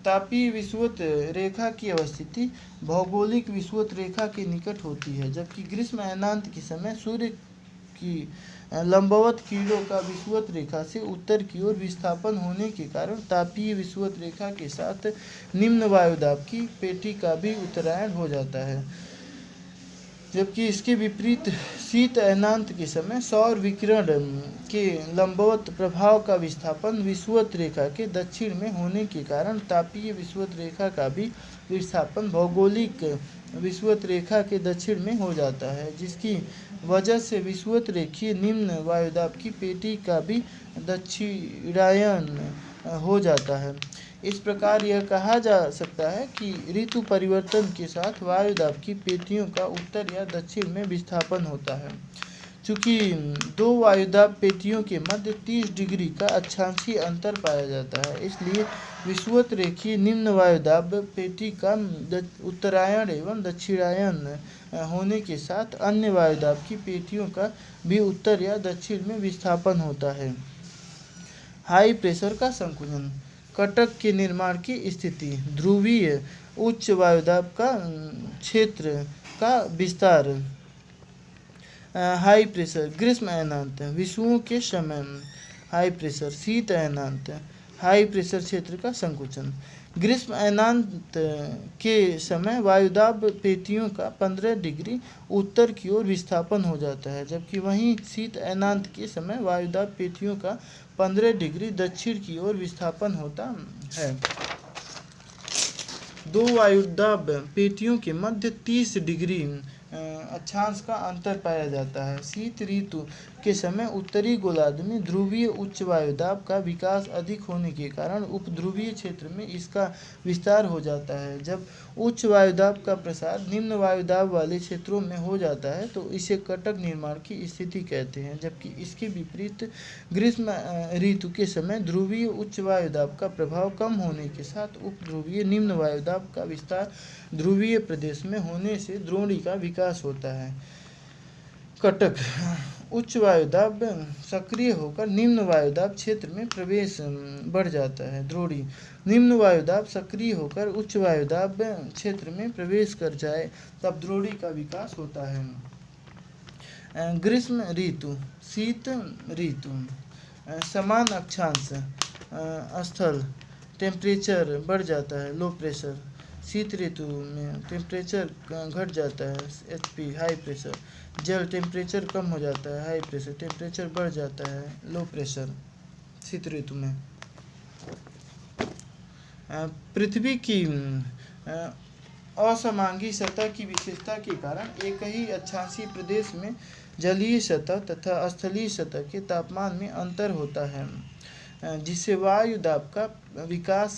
तापीय विषुवत रेखा की अवस्थिति भौगोलिक विषुवत रेखा के निकट होती है, जबकि ग्रीष्म अयनांत के समय सूर्य की लंबवत किरणों का विषुवत रेखा से उत्तर की ओर विस्थापन होने के कारण तापीय विषुवत रेखा के साथ निम्न वायुदाब की पेटी का भी उत्तरायण हो जाता है। जबकि इसके विपरीत शीत अयनांत के समय सौर विकिरण के लंबवत प्रभाव का विस्थापन विषुवत रेखा के दक्षिण में होने के कारण तापीय विषुवत रेखा का भी विस्थापन भौगोलिक विषुवत रेखा के दक्षिण में हो जाता है, जिसकी वजह से विषुवत रेखीय निम्न वायुदाब की पेटी का भी दक्षिणायन हो जाता है। इस प्रकार यह कहा जा सकता है कि ऋतु परिवर्तन के साथ वायुदाब की पेटियों का उत्तर या दक्षिण में विस्थापन होता है। चूँकि दो वायुदाब पेटियों के मध्य 30 डिग्री का अक्षांशीय अंतर पाया जाता है, इसलिए विषुवत रेखीय निम्न वायुदाब पेटी का उत्तरायण एवं दक्षिणायन होने के साथ अन्य वायुदाब की पेटियों का भी उत्तर या दक्षिण में विस्थापन होता है। हाई प्रेशर का संकुचन, कटक के निर्माण की स्थिति, ध्रुवीय उच्च वायुदाब का क्षेत्र का विस्तार। हाई प्रेशर, ग्रीष्म अयनांत, विषुवों के समय। हाई प्रेशर, शीत अयनांत, हाई प्रेशर क्षेत्र का संकुचन। ग्रीष्म अयनांत के समय वायुदाब पेटियों का 15 डिग्री उत्तर की ओर विस्थापन हो जाता है, जबकि वहीं शीत अयनांत के समय वायुदाब पेटियों का 15 डिग्री दक्षिण की ओर विस्थापन होता है। दो वायुदाब पेटियों के मध्य 30 डिग्री अक्षांश का अंतर पाया जाता है। शीत ऋतु के समय उत्तरी गोलार्ध में ध्रुवीय उच्च वायुदाब का विकास अधिक होने के कारण उपध्रुवीय क्षेत्र में इसका विस्तार हो जाता है। जब उच्च वायुदाब का प्रसार निम्न वायुदाब वाले क्षेत्रों में हो जाता है तो इसे कटक निर्माण की स्थिति कहते हैं, जबकि इसके विपरीत ग्रीष्म ऋतु के समय ध्रुवीय उच्च वायुदाब का प्रभाव कम होने के साथ उपध्रुवीय निम्न वायुदाब का विस्तार ध्रुवीय प्रदेश में होने से द्रोणी का विकास होता है। कटक, उच्च वायुदाब सक्रिय होकर निम्न वायुदाब क्षेत्र में प्रवेश बढ़ जाता है। द्रोणी, निम्न वायुदाब सक्रिय होकर उच्च वायुदाब क्षेत्र में प्रवेश कर जाए तब द्रोणी का विकास होता है। ग्रीष्म ऋतु, शीत ऋतु, समान अक्षांश स्थल टेम्परेचर बढ़ जाता है, लो प्रेशर। शीत ऋतु में टेम्परेचर घट जाता है, HP, हाई प्रेशर। जल टेम्परेचर कम हो जाता है, हाई प्रेशर। टेम्परेचर बढ़ जाता है, लो प्रेशर, शीत ऋतु में। पृथ्वी की असमांगी सतह की विशेषता के कारण एक ही अक्षांशीय प्रदेश में जलीय सतह तथा स्थलीय सतह के तापमान में अंतर होता है, जिससे वायुदाब का विकास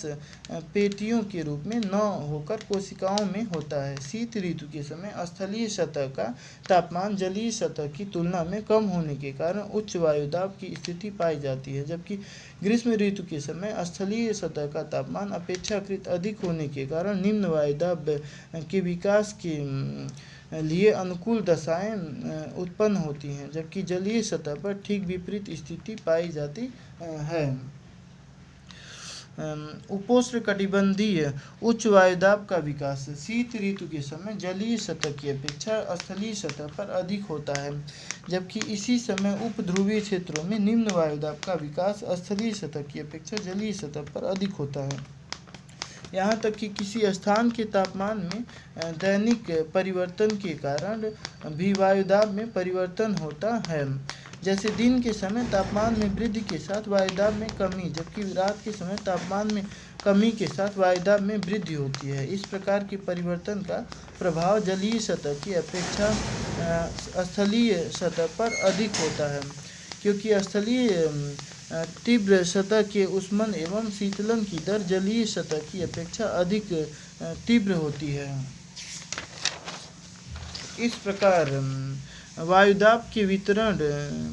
पेटियों के रूप में न होकर कोशिकाओं में होता है। शीत ऋतु के समय स्थलीय सतह का तापमान जलीय सतह की तुलना में कम होने के कारण उच्च वायुदाब की स्थिति पाई जाती है, जबकि ग्रीष्म ऋतु के समय स्थलीय सतह का तापमान अपेक्षाकृत अधिक होने के कारण निम्न वायुदाब के विकास के लिए अनुकूल दशाएं उत्पन्न होती हैं, जबकि जलीय सतह पर ठीक विपरीत स्थिति पाई जाती है। उपोष्णकटिबंधीय उच्च वायुदाब का विकास शीत ऋतु के समय जलीय सतह की अपेक्षा स्थलीय सतह पर अधिक होता है, जबकि इसी समय उपध्रुवीय क्षेत्रों में निम्न वायुदाब का विकास स्थलीय सतह की अपेक्षा जलीय सतह पर अधिक होता है। यहाँ तक कि किसी स्थान के तापमान में दैनिक परिवर्तन के कारण भी वायुदाब में परिवर्तन होता है। जैसे दिन के समय तापमान में वृद्धि के साथ वायुदाब में कमी, जबकि रात के समय तापमान में कमी के साथ वायुदाब में वृद्धि होती है। इस प्रकार के परिवर्तन का प्रभाव जलीय सतह की अपेक्षा स्थलीय सतह पर अधिक होता है, क्योंकि स्थलीय तीव्र सतह के ऊष्मन एवं शीतलन की दर जलीय सतह की अपेक्षा अधिक तीव्र होती है। इस प्रकार वायुदाब के वितरण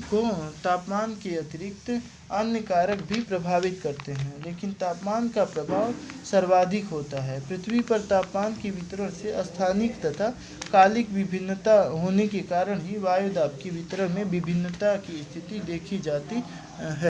को तापमान के अतिरिक्त अन्य कारक भी प्रभावित करते हैं, लेकिन तापमान का प्रभाव सर्वाधिक होता है। पृथ्वी पर तापमान के वितरण से स्थानिक तथा कालिक विभिन्नता होने के कारण ही वायुदाब के वितरण में विभिन्नता की स्थिति देखी जाती है।